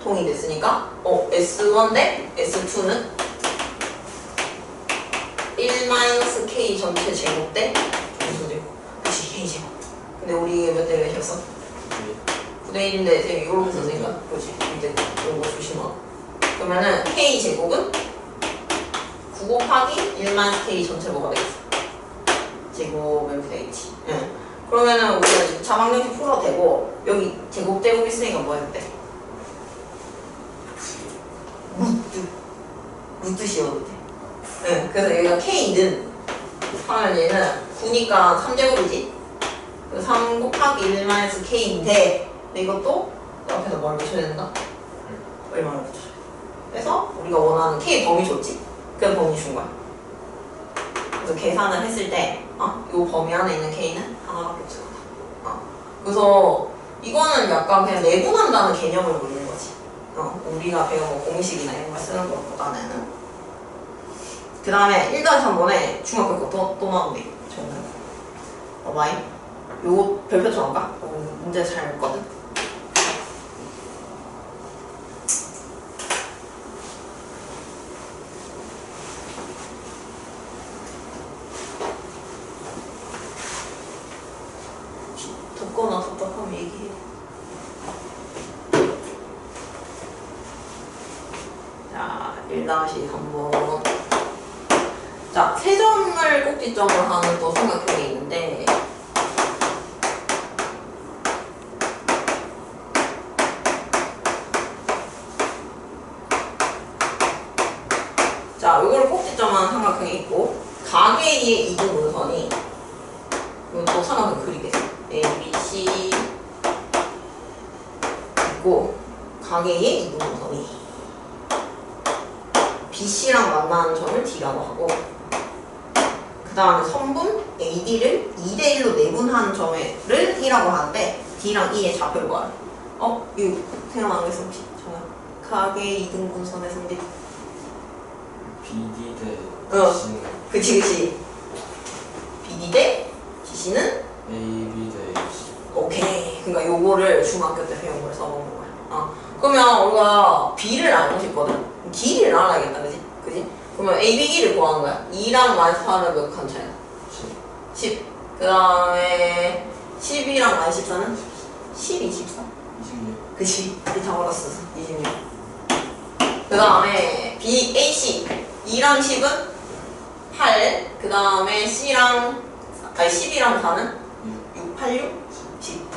A: 통이 됐으니까 S1 대 S2는 1-K 전체 제곱 대 무슨 제곱? 그치 K 제곱. 근데 우리 몇 대 몇이었어? 9대 1인데 쌤이 이렇게 썼으니까 그렇지. 이제 이런 거 조심하고. 그러면은 K 제곱은 9 곱하기 1-K 전체 뭐가 되겠어? 제곱은 되겠지. 응. 그러면은 우리가 자방정식 풀어도 되고 여기 제곱 있으니까 뭐 해도 돼? 루트 씌워도 돼. 응. 그래서 여기가 K는 하면 얘는 9니까 3제곱이지? 3 곱하기 1-K인데 근데 이것도 앞에서 뭘 붙여야 된다? 얼마를 붙여야 돼? 그래서 우리가 원하는 K 범위 줬지? 그 범위 준 거야. 그래서 계산을 했을 때, 이 범위 안에 있는 K는 하나밖에 없을 거다. 그래서 이거는 약간 그냥 내분한다는 개념을 묻는 거지. 우리가 배운 뭐 공식이나 이런 걸 쓰는 것보다는. 그 다음에 1-3번에 중학교 거 또 나오네. 저는. 봐봐요. 요거 별표 쳐볼까? 문제 잘 했거든. 덥거나 답답하면 얘기해. 자, 1-3번. 자, 세점을 꼭지점을 하는 또 삼각형이 있는데 자, 요거를 꼭지점하는 삼각형이 있고 가계의 이등분선이 이건 또 삼각형 그리겠어. A, B, C 있고 가계의 이등분선이 BC랑 만나는 점을 D라고 하고 그 다음에 선분 AD를 2대1로 내분하는 점을 1이라고 하는데 D랑 E의 좌표를 구하래. 이거 생각나는 게 있어 혹시? 정말 가계의 이등분선의 성질
B: BD 대 C는
A: 그치 BD 대 GC는
B: AB 대 AC
A: 오케이. 그러니까 요거를 중학교 때 배운 걸 써보는 거야. 그러면 우리가 B를 알고 싶거든. 길이를 알아야겠다, 그지? 그러면 AB 길이를 구하는 거야. 2랑 -8은 몇 칸 차이야? 10. 그 다음에 12랑 -14는? 12, 14.
B: 26
A: 그치? 다 받았어. 26. 그 다음에 BAC 2랑 10은 8. 그 다음에 C랑 12랑 4는 6, 8, 6, 10.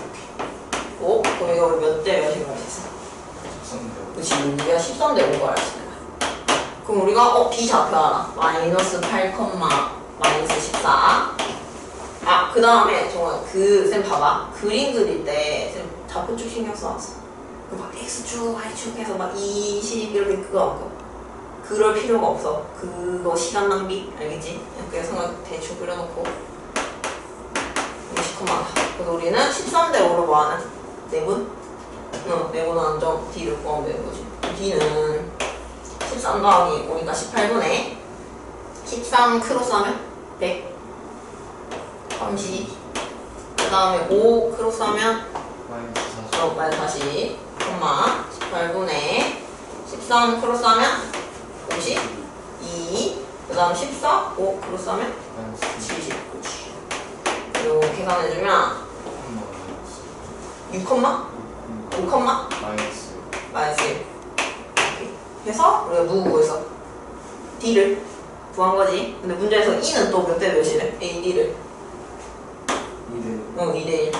A: 그럼 이거 몇 대 몇인 거 있어? 그치, 우리가 13대 5인 거 알지 내가. 그럼 우리가 B 좌표 하나 마이너스 8, 마이너스 14. 아, 그 다음에 정말 쌤 봐봐. 그림 그릴 때 쌤 좌표축 신경 써왔어. 그 막 X축, Y축 해서 막 20 이렇게 그거 그럴 필요가 없어. 그거 시간 낭비 알겠지? 그래서 대충 그려놓고 20컴마. 그래서 우리는 13대 5로 뭐하는? 내분? 내분하는 점 D를 구하면 되는 거지. D는 13 더하기 5니까 18분의 13 크로스 하면 100 30. 그 다음에 5 크로스 하면 마이너스 40 콤마 18분의 13 크로스 하면 52. 그 다음 14 5 크로스 하면 70. 그리고 계산해주면 6 콤마 5 콤마 마이너스 1 해서 우리가 누구 구했어? D를 구한 거지. 근데 문제에서 E는 또 몇 대 몇이래? A, D를
B: 2대
A: 2대1.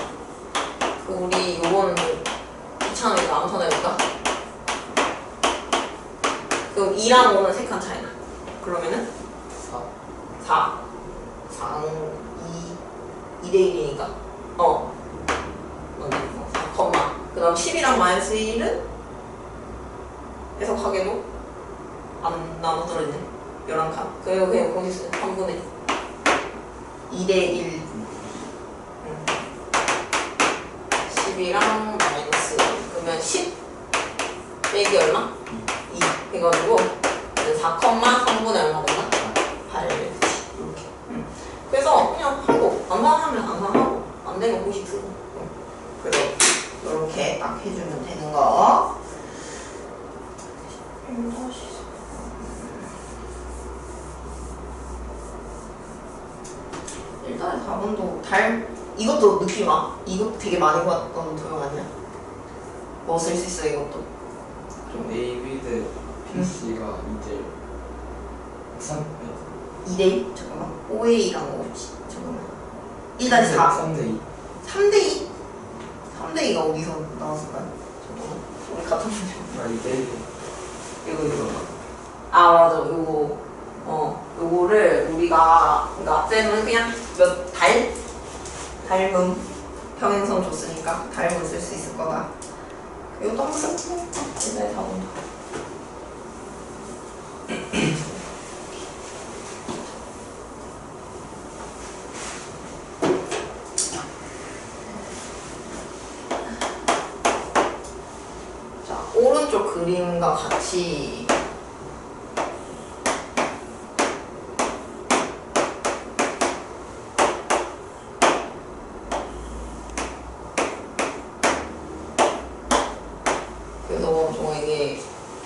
A: 우리 요건 귀찮으니까 암산 해볼까? 그럼 2랑 5는 3칸 차이나. 그러면은 4 2대1이니까 뭔데? 4 컴마. 그 다음 10이랑 마이너스 1은 해석하게도 안 나눠 떨어지네. 11칸. 그리고 그냥 공식수 3분의 2대1. 10이랑 마이너스 그러면 10 빼기 얼마? 2 해가지고 4 3분의 얼마 된다? 8 이렇게. 그래서 그냥 하고 암산하면 암산하고 안 되면 공식 쓰고. 그래서 이렇게 딱 해주면 되는 거. 일단 4번도 이것도 느낌 와. 이거 되게 많이 봤던 도형 아니야? 뭐 쓸 수 있어 이것도.
B: 좀 A, B 대 B, C가 2대 3
A: 2대1? 잠깐만. 5A랑 5. 잠깐만. 1-4.
B: 3대 2
A: 3대2? 3대2가 어디서 나왔을까요? 잠깐만. 우리 같은 문제.
B: 2대 1
A: 이거. 아 맞아. 요거를 우리가 그러니까 쌤은 그냥 몇 닮음 평행선 줬으니까 닮음 쓸 수 있을 거다. 이것도 한번 써볼게. 일단 다 본다. 자, 오른쪽 그림과 같이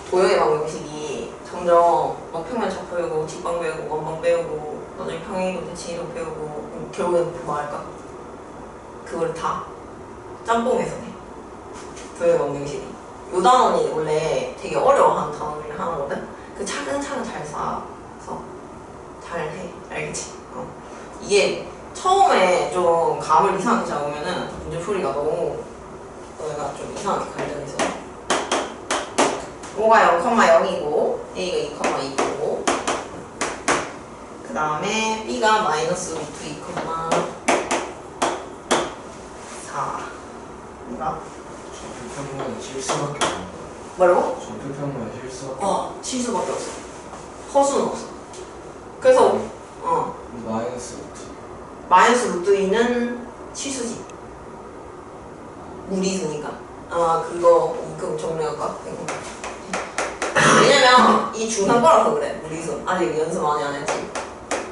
A: 도형의 방정식이 점점 평면 차 배우고 직방 배우고 원방 배우고 나중에 평행이동 대칭이동 배우고 결국엔 뭐 할까? 그걸 다 짬뽕해서 해. 도형의 방정식이. 요 단원이 원래 되게 어려워하는 단원 중에 하나거든? 그 차근차근 잘 쌓아서 잘 해. 알겠지? 이게 처음에 좀 감을 이상하게 잡으면은 문제풀이가 너무 너희가 좀 이상하게 갈등해서 5가 0,0이고 A가 2,2고 그 다음에 B가 마이너스 루트 2,4 뭔가?
B: 좌표평면은 실수밖에 없는
A: 뭐라고?
B: 좌표평면은 실수밖에
A: 실수밖에 없어. 허수는 없어. 그래서 마이너스 루트 2는 실수지. 무리수니까. 그거 그럼 정리할까? 왜냐면 이 중상거라서 그래. 무리수 아직 연습 많이 안 했지.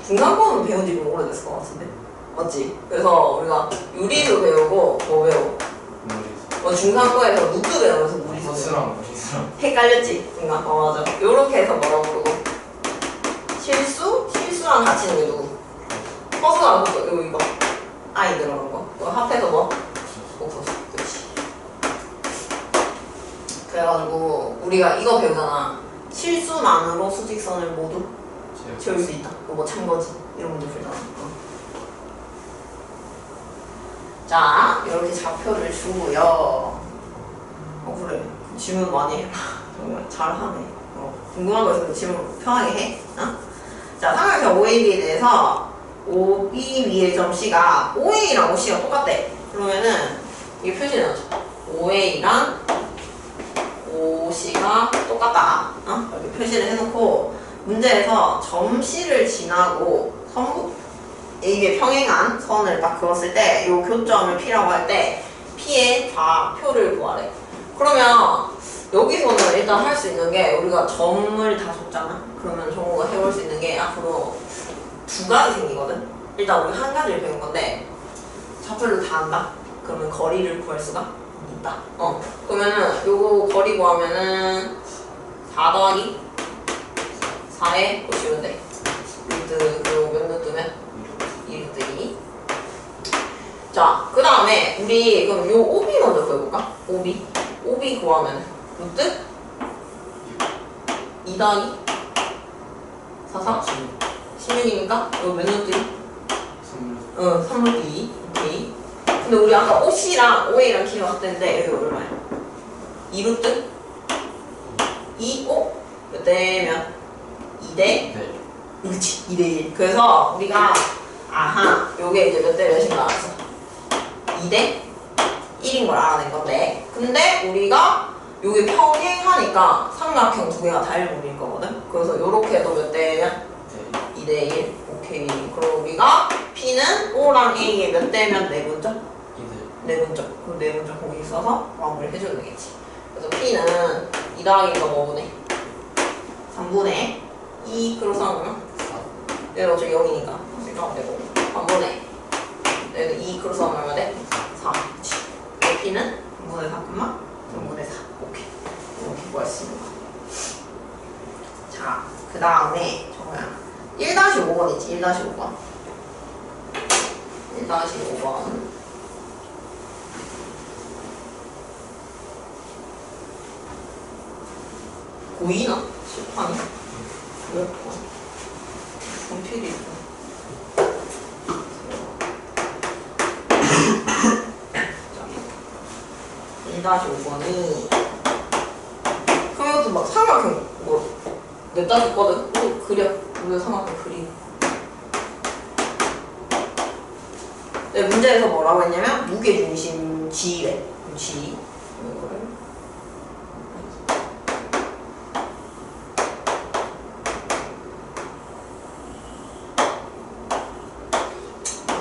A: 중상거는 배운 지 좀 오래됐을 것 같은데 맞지? 그래서 우리가 유리수 배우고 뭐 배우고 중상거에서 루트 배우면서 무리수
B: 허수랑
A: 헷갈렸지? 순간 맞아. 요렇게 해서 뭐라고 부르고 실수랑 같이 있는 게 누구? 허수랑 허수 이거 아이 들어간 거 그거 합해서 뭐? 복소수. 그치. 그래가지고 우리가 이거 배우잖아. 실수만으로 수직선을 모두 채울 수 있다. 그거 뭐 참거지 이런 문제 풀잖아. 자 이렇게 좌표를 주고요. 그래 질문 많이 해. 정말 잘하네. 궁금한 거 있으면 질문 편하게 해. 어? 자, 삼각형 OAB에 대해서 OB 위의 점 C가 OA랑 OC가 똑같대. 그러면은 이게 표시를 넣어줘. OA랑 OC가 똑같다. 이렇게 표시를 해놓고 문제에서 점 C를 지나고 선부 AB에 평행한 선을 딱 그었을 때 이 교점을 P라고 할 때 P의 좌표를 구하래. 그러면 여기서는 일단 할 수 있는 게 우리가 점을 다 줬잖아. 그러면 정우가 해볼 수 있는 게 앞으로 두 가지 생기거든. 일단 우리 한 가지를 배운 건데 좌표를 다 안다. 그러면 거리를 구할 수가 있다. 그러면은 요거 거리 구하면은 4 더하기 4에 보시면 돼. 루트 그리고 몇 루트면 2루트 2. 자, 그 다음에 우리 그럼 요 OB 먼저 구해볼까? OB 구하면 루트 2 더하기 4, 4? 16이니까 이거 몇 루트 2? 3루트 2. 오케이. 근데 우리 아까 OC랑 OA랑 길이가 같았는데 여기 얼마야? 2루트 2, 5? 몇 대면? 2대?
B: 네.
A: 그렇지, 2대1. 그래서 우리가 아하, 요게 이제 몇 대 몇인 걸 알았어. 2대 1인 걸 알아낸 건데, 근데 우리가 요게 평행하니까 삼각형 두 개가 다 일분일 거거든. 그래서 요렇게 해도 몇 대면? 2대1. 오케이. 그럼 우리가 P는 O랑 A의 몇 대면 내분점? 내분점. 그럼 내분점 거기 써서 마무리 해주면 되겠지. 그래서 P는 2 더하기가 뭐분의? 3분의 2 크로스하면 얘는 어차피 0이니까 생각하면 되고 반분의 얘는 2 크로스하면 얼마 돼? 4. 그치. P는 3분의 4, 3분의 4. 오케이. 이렇게 구했습니다. 자, 그 다음에 정우야 1-5번 있지? 1-5번 1-5번 보이나? 실판이? 왜? 분필이 1-5번이 그럼 이것도 막 삼각형 뭐 냈다 줬거든? 그려. 우리가 삼각형 그리. 네, 문제에서 뭐라고 했냐면 무게중심 G래. G 이거를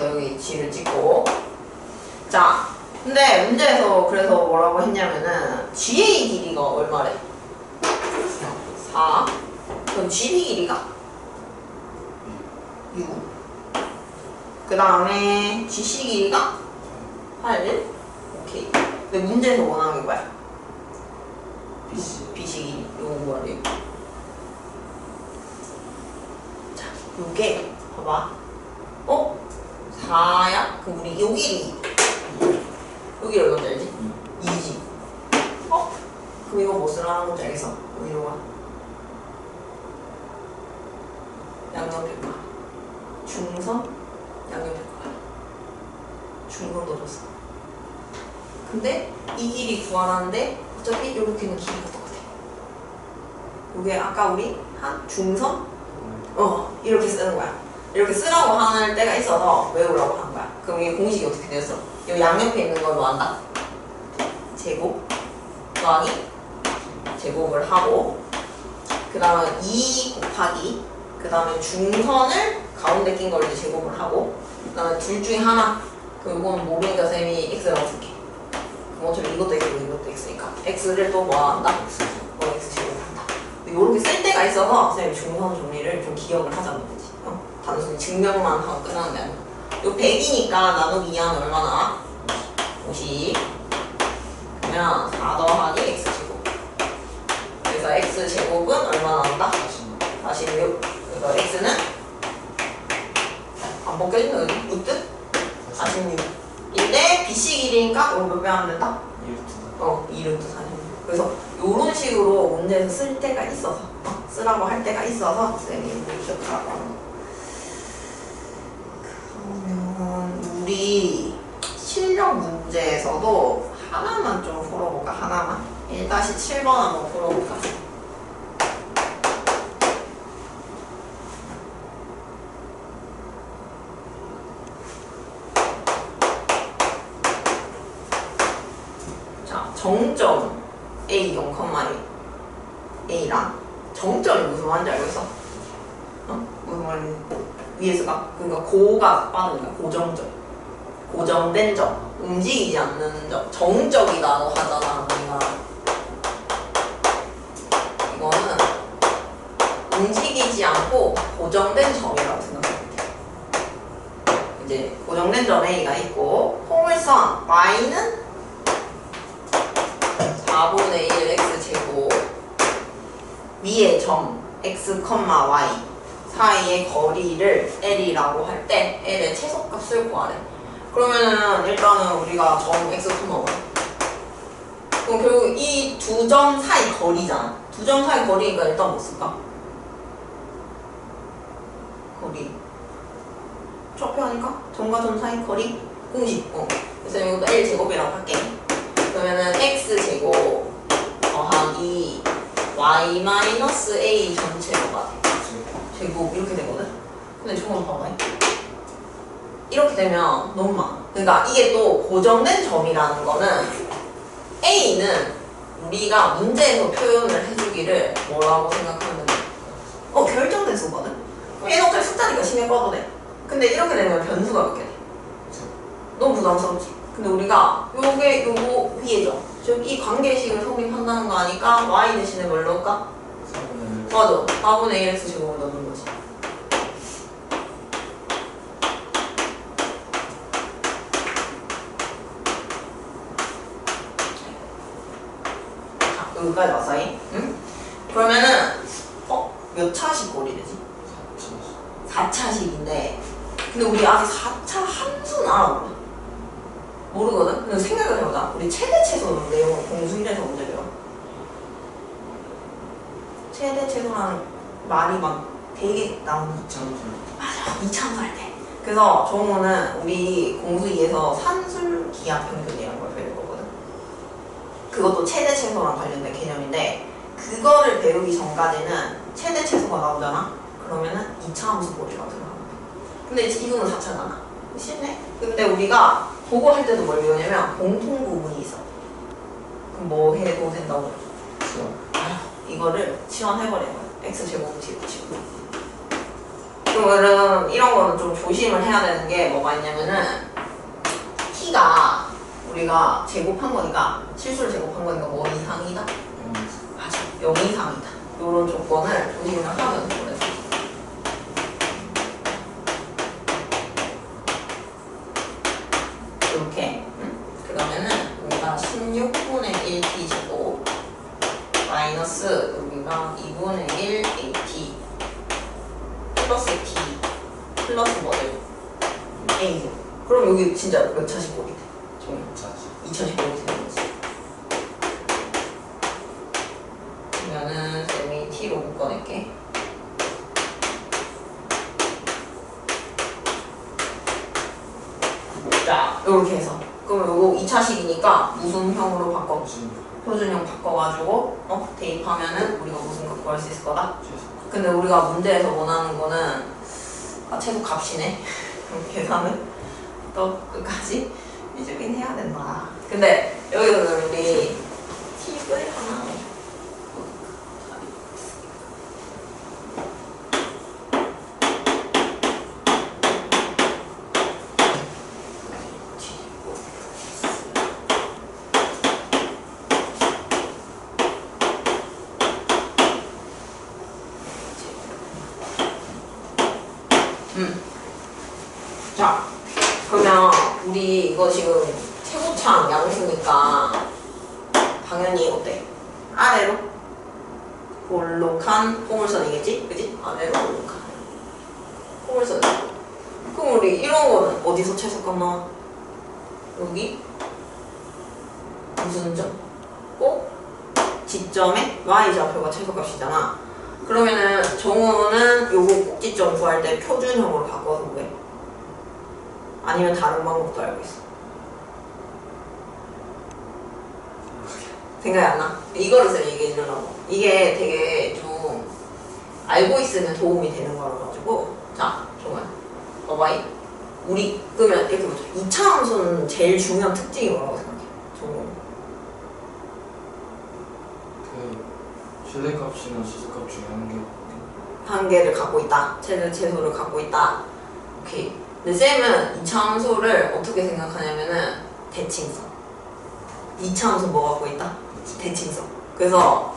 A: 여기 G를 찍고. 자, 근데 문제에서 그래서 뭐라고 했냐면은 G의 길이가 얼마래? 4. 그럼 GB 길이가 6. 그 다음에 GC 길이가 8. 오케이. 근데 문제에서 원하는 게 뭐야? BC 길이. 이거 뭐야 돼? 자, 요게 봐봐. 4야? 그럼 우리 요 길이 여기 얼마인지 알지? 2지. 그럼 이거 뭐 쓰라는 건지 알겠어? 여기로 와. 양옆에가 중선 양옆에가 중선도 줬어. 근데 이 길이 구하라는데 어차피 이렇게는 길이가 똑같아. 이게 아까 우리 한 중선? 이렇게 쓰는 거야. 이렇게 쓰라고 하는 때가 있어서 외우라고 한 거야. 그럼 이게 공식이 어떻게 되었어? 이 양옆에 있는 걸 뭐 한다? 제곱 더하기 제곱을 하고 그 다음에 2 곱하기 그 다음에 중선을 가운데 낀 걸 이제 제곱을 하고 그 다음에 둘 중에 하나 그럼 이건 모르니까 쌤이 x라고 쓸게. 그럼 어차피 이것도 x고 이것도 x니까 x를 또 뭐 한다? x 제곱을 한다. 이렇게 쓸 때가 있어서 쌤이 중선 정리를 좀 기억을 하자는 거지. 단순히 증명만 하고 끝나는 게 아니라 요 100이니까 나누기 2하면 얼마나? 50. 그러면 4 더하기 x제곱. 그래서 x제곱은 얼마나 나온다? 46. 그래서 x는 안 벗겨진다 여기? 루트? 46. 인데 BC 길이니까 이거 몇 배 하면 된다? 2루트 46. 그래서 요런 식으로 문제에서 쓸 때가 있어서 쓰라고 할 때가 있어서 쌤이 기억하라고 하는 거. 그러면 우리 실력 문제에서도 하나만 좀 풀어볼까? 하나만? 1-7번 한번 풀어볼까? 자, 정점 A 0,A랑 정점이 무슨 말인지 알겠어? 무슨 말인지 위에서 그러니까 고가 빠르니까 고정점, 고정된 점, 움직이지 않는 점, 정적이라고 하잖아 우리가. 이거는 움직이지 않고 고정된 점이라고 생각하면 돼. 이제 고정된 점 A가 있고 포물선 Y는 4분의 1 X제곱 위의 점 X, Y 사이의 거리를 L이라고 할 때 L의 최소값을 구하래. 그러면은 일단은 우리가 점 X, Y 그럼 결국 이 두 점 사이 거리잖아. 두 점 사이 거리니까 일단 뭐 쓸까? 거리 좌표하니까 점과 점 사이 거리 공식. 그래서 이것도 L제곱이라고 할게. 그러면은 X제곱 더하기 Y-A 전체가 돼. 제곱 이렇게 되거든? 근데 저거 봐봐. 이렇게 되면 너무 많아. 그러니까 이게 또 고정된 점이라는 거는 A는 우리가 문제에서 표현을 해주기를 뭐라고 생각하면 돼? 결정된 수거든? 그럼 얘는 어차피 숫자니까 신경 꺼도 돼. 근데 이렇게 되면 변수가 몇 개 돼? 너무 부담스럽지? 근데 우리가 요거 위에 점, 즉 이 관계식을 성립한다는 거 아니까 y 대신에 뭘 넣을까?
B: 4분의 1.
A: 맞아. 4분의 1x 제곱을 넣는 거지. 자, 여기까지 왔어요? 응? 그러면은 몇 차식 꼴이 되지? 4차식인데 근데 우리 아직 4차 함수는 알아보자. 모르거든? 근데 생각을 해보자. 우리 최대 최소 내용을 공수 1에서 문제 배워. 최대 최소라는 말이 막 되게 나오는 거. 맞아. 이참할 때. 그래서 정우는 우리 공수 2에서 산술기하 평균이라는 걸 배울 거거든. 그것도 최대 최소랑 관련된 개념인데 그거를 배우기 전까지는 최대 최소가 나오잖아? 그러면은 2차 함수 꼴이라고 생각하면 돼. 근데 이거는 4차잖아. 쉽네? 근데 우리가 그거 할 때도 뭘 배우냐면 공통 부분이 있어. 그럼 뭐 해도 된다고. 이거를 치환해버려요. X제곱 뒤집고. 그러면 이런 거는 좀 조심을 해야 되는 게 뭐가 있냐면은 T가 우리가 제곱한 거니까 실수를 제곱한 거니까 뭐 이상이다? 맞아. 0 이상이다. 이런 조건을 조심을 하면 그래. 이렇게. 그러면은 우리가 16분의 1t 제곱 마이너스 여기가 2분의 1 at 플러스 t 플러스 뭐를 a. 그럼 여기 진짜 몇 차식 꼴이 돼? 좀 2차식 꼴이 되는 거지. 그러면은 쌤이 t로 묶어낼게. 자, 이렇게 해서 그럼 요거 2차식이니까 무슨 형으로 바꿔? 표준형 바꿔가지고 대입하면은 우리가 무슨 값 구할 수 있을 거다? 근데 우리가 문제에서 원하는 거는 최소 값이네. 그럼 계산을 또 끝까지 해주긴 해야 된다. 근데 여기서는 우리 팁을 하나 자, 그러면 우리 이거 지금 최고창 양수니까 당연히 어때? 아래로 볼록한 포물선이겠지? 그지? 아래로 볼록한 포물선. 그럼 우리 이런 거는 어디서 최소값 나와? 여기 무슨 점? 꼭 지점에 y좌표가 최소값이잖아. 그러면은 정우는 요거 꼭지점 구할 때 표준형으로 바꿔서 구해. 아니면 다른 방법도 알고 있어. 생각이 안 나? 이거를 쌤 얘기해 주려고. 이게 되게 좀 알고 있으면 도움이 되는 거라 가지고. 자, 정말 봐봐이. 우리 그러면 이렇게 보자. 2차 함수는 제일 중요한 특징이 뭐라고 생각해? 정말.
B: 그 최대값이나 최소값 중에
A: 한 개를 갖고 있다. 최소를 갖고 있다. 오케이. 근데 쌤은 2차 함수를 어떻게 생각하냐면은 대칭성. 2차 함수 뭐 갖고 있다? 대칭성. 그래서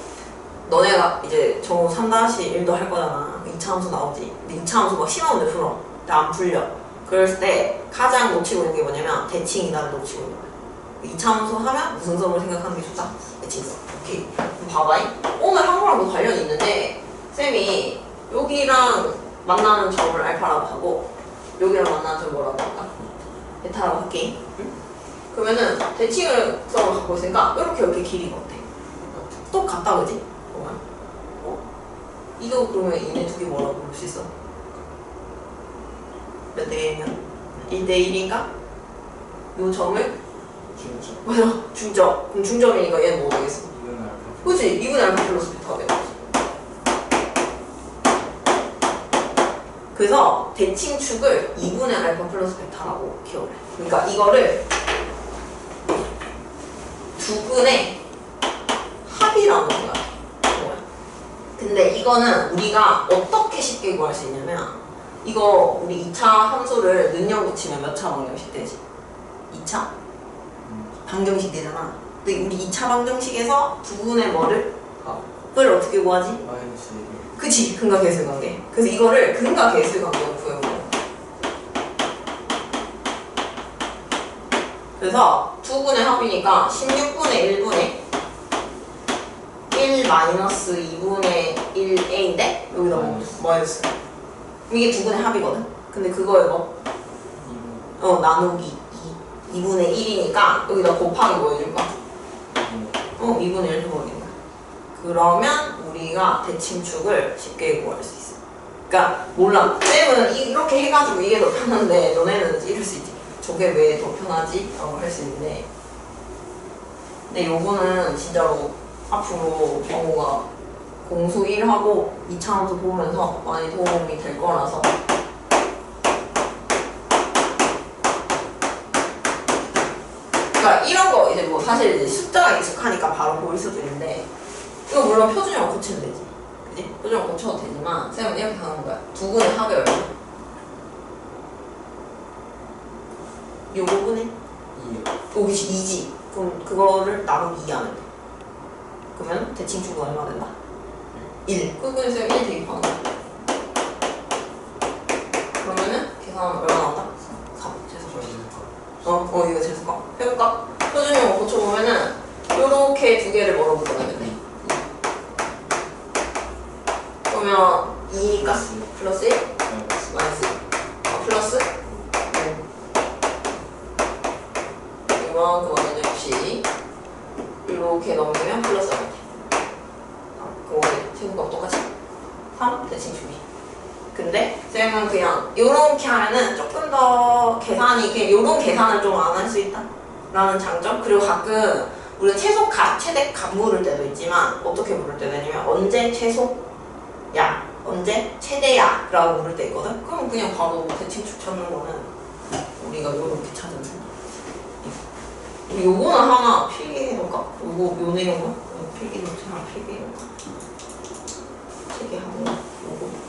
A: 너네가 이제 정우 3-1도 할 거잖아. 2차 함수 나오지. 근데 2차 함수 막 시험 문제 풀어. 근데 안 풀려. 그럴 때 가장 놓치고 있는 게 뭐냐면 대칭이다를 놓치고 있는 거야. 2차 함수 하면 무슨 점을 생각하는 게 좋다? 대칭성. 오케이. 그럼 봐봐잉. 오늘 한 거랑 뭐 관련이 있는데 쌤이 여기랑 만나는 점을 알파라고 하고 여기랑 만나는 점을 뭐라고 할까? 베타라고 할게. 응? 그러면은 대칭성을 갖고 있으니까 이렇게 길이가 어때? 똑같다 그지? 이거 그러면 얘네 두 개 뭐라고 볼 수 있어? 몇 대 1이면? 1대 1인가? 요 점을?
B: 중점.
A: 맞아, 중점. 그럼 중점이니까 얘는 뭐 되겠어?
B: 2분의 알파.
A: 그치? 2분의 알파 플러스 베타가 되겠지. 그래서 대칭축을 2분의 알파 플러스 베타라고 기억을 해. 그러니까 이거를 두 근의 합이라고 생각해. 근데 이거는 우리가 어떻게 쉽게 구할 수 있냐면 이거 우리 2차 함수를 능력 붙이면 몇 차 방정식 되지? 2차? 방정식 되잖아. 근데 우리 2차 방정식에서 두 분의 뭐를? 합을 어떻게 구하지?
B: 마이너스 1.
A: 그치, 근과 계수의 관계. 그래서 이거를 근과 계수의 관계로 구해보는. 그래서 두 분의 합이니까 16분의 1분의 1 마이너스 2분의 1a인데 여기다 마이너스. 이게 두 분의 합이거든. 근데 그거에 뭐? 나누기 2분의 1이니까 여기다 곱하기 뭐 해줄 거야? 2분의 1 해버리는 거야. 그러면 우리가 대칭축을 쉽게 구할 수 있어. 그러니까 몰라. 쌤은 이렇게 해가지고 이게 더 편한데 너네는 이럴 수 있지. 저게 왜 더 편하지? 라고 할 수 있는데 근데 요거는 진짜로 앞으로 정우가 공수 1하고 2차 함수 보면서 많이 도움이 될 거라서 그러니까 이런 거 이제 뭐 사실 이제 숫자가 익숙하니까 바로 보일 수도 있는데 이거 물론 표준형 고치면 되지. 그지? 표준형 고쳐도 되지만 쌤은 이렇게 하는 거야. 두 분의 합이 얼마? 요 부분에?
B: 2요.
A: 여기 2지. 그럼 그거를 나누기 2 하면 돼. 그러면 대칭축은 얼마 된다? 1. 그거는 쌤 1 대입하는 거야. 그러면은 계산하면 얼마 나온다? 3. 제곱값. 이거 제곱값. 해볼까? 표준형 고쳐보면은 요렇게 두 개를 뭐로 묶어놓으면 돼? 그러면 2니까 플러스 1? 마이너스 1. 플러스? 이만큼 하면 역시 이렇게 넘기면 플러스 하면 돼. 그럼 제곱값 똑같이 3 대칭축이. 근데 쌤은 그냥 요렇게 하면은 조금 더 계산이 그냥 요런 계산을 좀 안 할 수 있다 라는 장점. 그리고 가끔 우리는 최소값, 최대값 물을 때도 있지만 어떻게 물을 때도 있냐면 언제 최소야, 언제 최대야 라고 물을 때 있거든. 그럼 그냥 바로 대칭축 찾는 거는 우리가 요렇게 찾으면 돼. 요거는 하나 필기해놓을까? 요 내용은? 필기해놓자. 필기하고 요거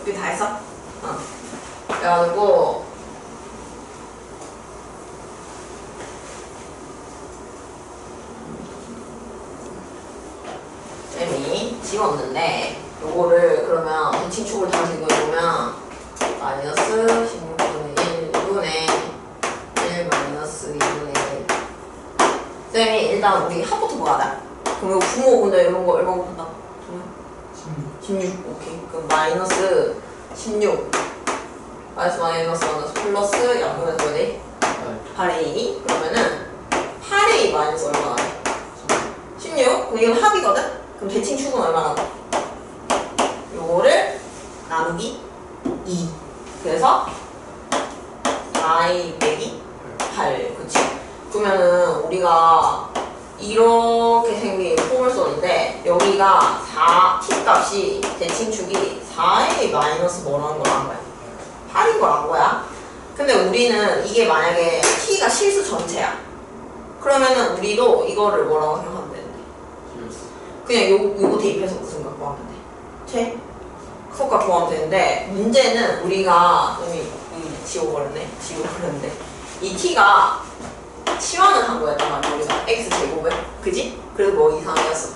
A: 여기 다 했어? 그래가지고 지웠는데 요거를 그러면 대칭축을 다시 그려보면 마이너스 16분의 1분의 1 마이너스 2분의 1 쌤이 일단 우리 합부터 구하자. 그럼 이거 부모분들 이런 거 얼마 곱한다고? 16 오케이. 그럼 마이너스 16 마이너스 플러스 약분해서 뭐지? 8a 그러면은 8a 마이너스 얼마나 돼? 16? 그럼 이건 합이거든? 그럼 대칭축은 얼마나 돼? 요거를 나누기 2 그래서 4a 빼기 8 그치? 그러면은 우리가 이렇게 생긴 폼을 썼는데 여기가 4, t 값이 대칭축이 4a 마이너스 뭐라는 걸 안 거야? 8인 걸 안 거야? 근데 우리는 이게 만약에 t가 실수 전체야 그러면은 우리도 이거를 뭐라고 생각하면 되는데 그냥 요거 대입해서 무슨 값 구하면 돼? 최? 속값 구하면 되는데 문제는 우리가 지워버렸네 이 t가 치환을 한 거였단 말이야 우리가 x제곱을 그지? 그래서 뭐 이상이었어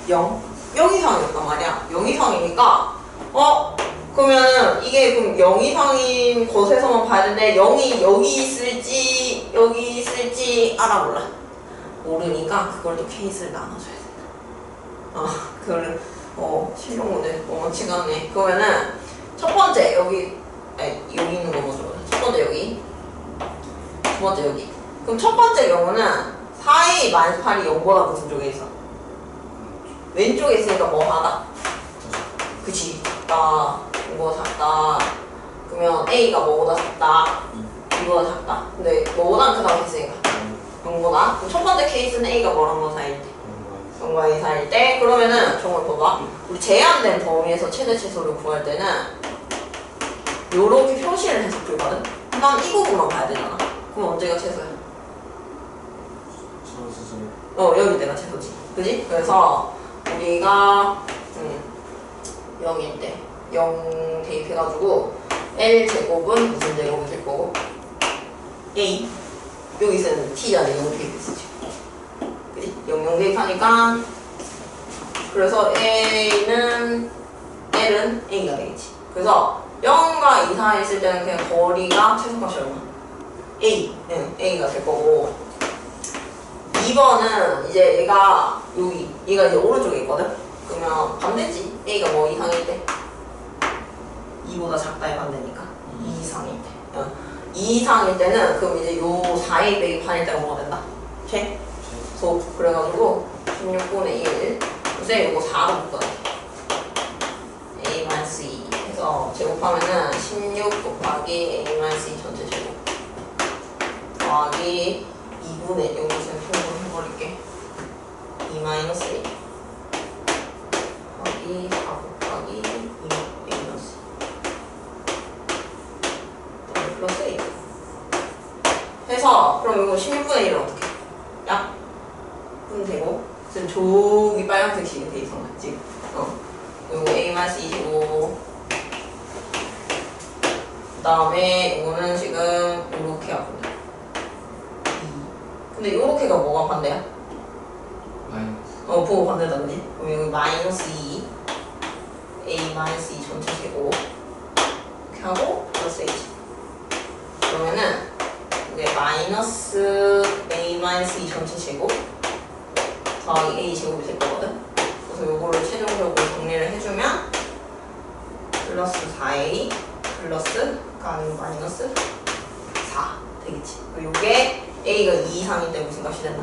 A: 0 이상이었단 말이야 0 이상이니까 그러면은 이게 그럼 0 이상인 것에서만 봐야 되는데 0이 여기 있을지 알아볼라 모르니까 그걸 또 케이스를 나눠줘야 된다 그거를 실용 문제 원칙 안에 그러면은 첫 번째 여기 있는 거 먼저 보자 첫 번째 여기 두 번째 여기 그럼 첫 번째 경우는 4a 마이너스 8이 0보다 무슨 쪽에 있어? 왼쪽에 있으니까 뭐 하다? 그치 작다 이거보다 작다 그러면 a가 뭐보다 작다 이거보다 작다 근데 뭐보다 크다고 했으니까 0보다 그럼 첫 번째 케이스는 a가 뭐랑 뭐 사이일 때? 0과 2 사이일 때 그러면은 정말 봐봐 우리 제한된 범위에서 최대 최소를 구할 때는 요렇게 표시를 해서 풀거든 난 이 부분만 봐야 되잖아 그럼 언제가 최소야? 여기 내가 최소지 그지? 그래서 우리가 0일 때 0 대입해가지고 L 제곱은 무슨 제곱이 될 거고 A 여기서는 T자리 0 대입했지 그지? 0 대입하니까 그래서 L은 A가 되겠지 그래서 0과 2 사이에 있을 때는 그냥 거리가 최소값이 얼마? A가 될 거고 2번은 이제 얘가 얘가 이제 오른쪽에 있거든? 그러면 반대지 A가 뭐 이상일 때 2보다 작다에 반대니까 2 이상일 때 2 이상일 때는 그럼 이제 요 4A 빼기 8일 때가 뭐가 된다? 최소 그래가지고 16분의 1 쌤 이거 4로 묶어야 돼 A-2 해서 제곱하면은 16 곱하기 A-2 전체 제곱 더하기 2분의 여기서 통분 해버릴게 2-A 더하기 4 곱하기 2 플러스 A 해서 그럼 이거 16분의 1은 어떻게 약분 되고 지금 저기 빨간색 식이 돼 있어 맞지? 요거 A-2 제곱 그 다음에 이거는 지금 요렇게 하고 근데 요렇게가 뭐가 반대야?
B: 마이너스
A: 부호 반대다 그지? 그럼 여기 마이너스 2 A-2 전체 제곱 이렇게 하고 플러스 H 그러면은 이게 마이너스 A-2 전체 제곱 더하기 A 제곱이 될 거거든? 그래서 요거를 최종적으로 정리를 해주면 플러스 4A 플러스 아니면 마이너스 4 되겠지 요게 A가 2 이상일 때 무슨 값이 된다?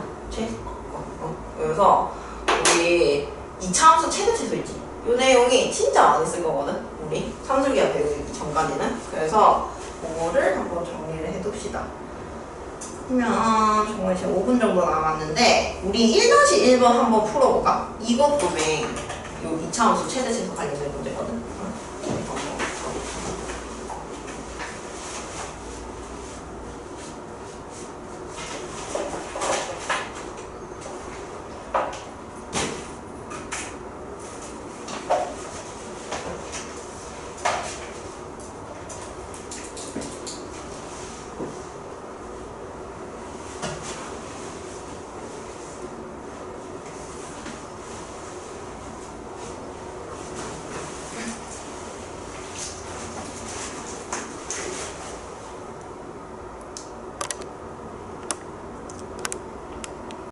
A: 그래서 우리 2차함수 최대 최소 있지? 이 내용이 진짜 많이 쓸 거거든? 우리 산술기하 배우기 전까지는 그래서 그거를 한번 정리를 해둡시다 그러면 정말 지금 5분 정도 남았는데 우리 1-1번 한번 풀어볼까? 이것도 맨 요 2차함수 최대 최소 관련된 문제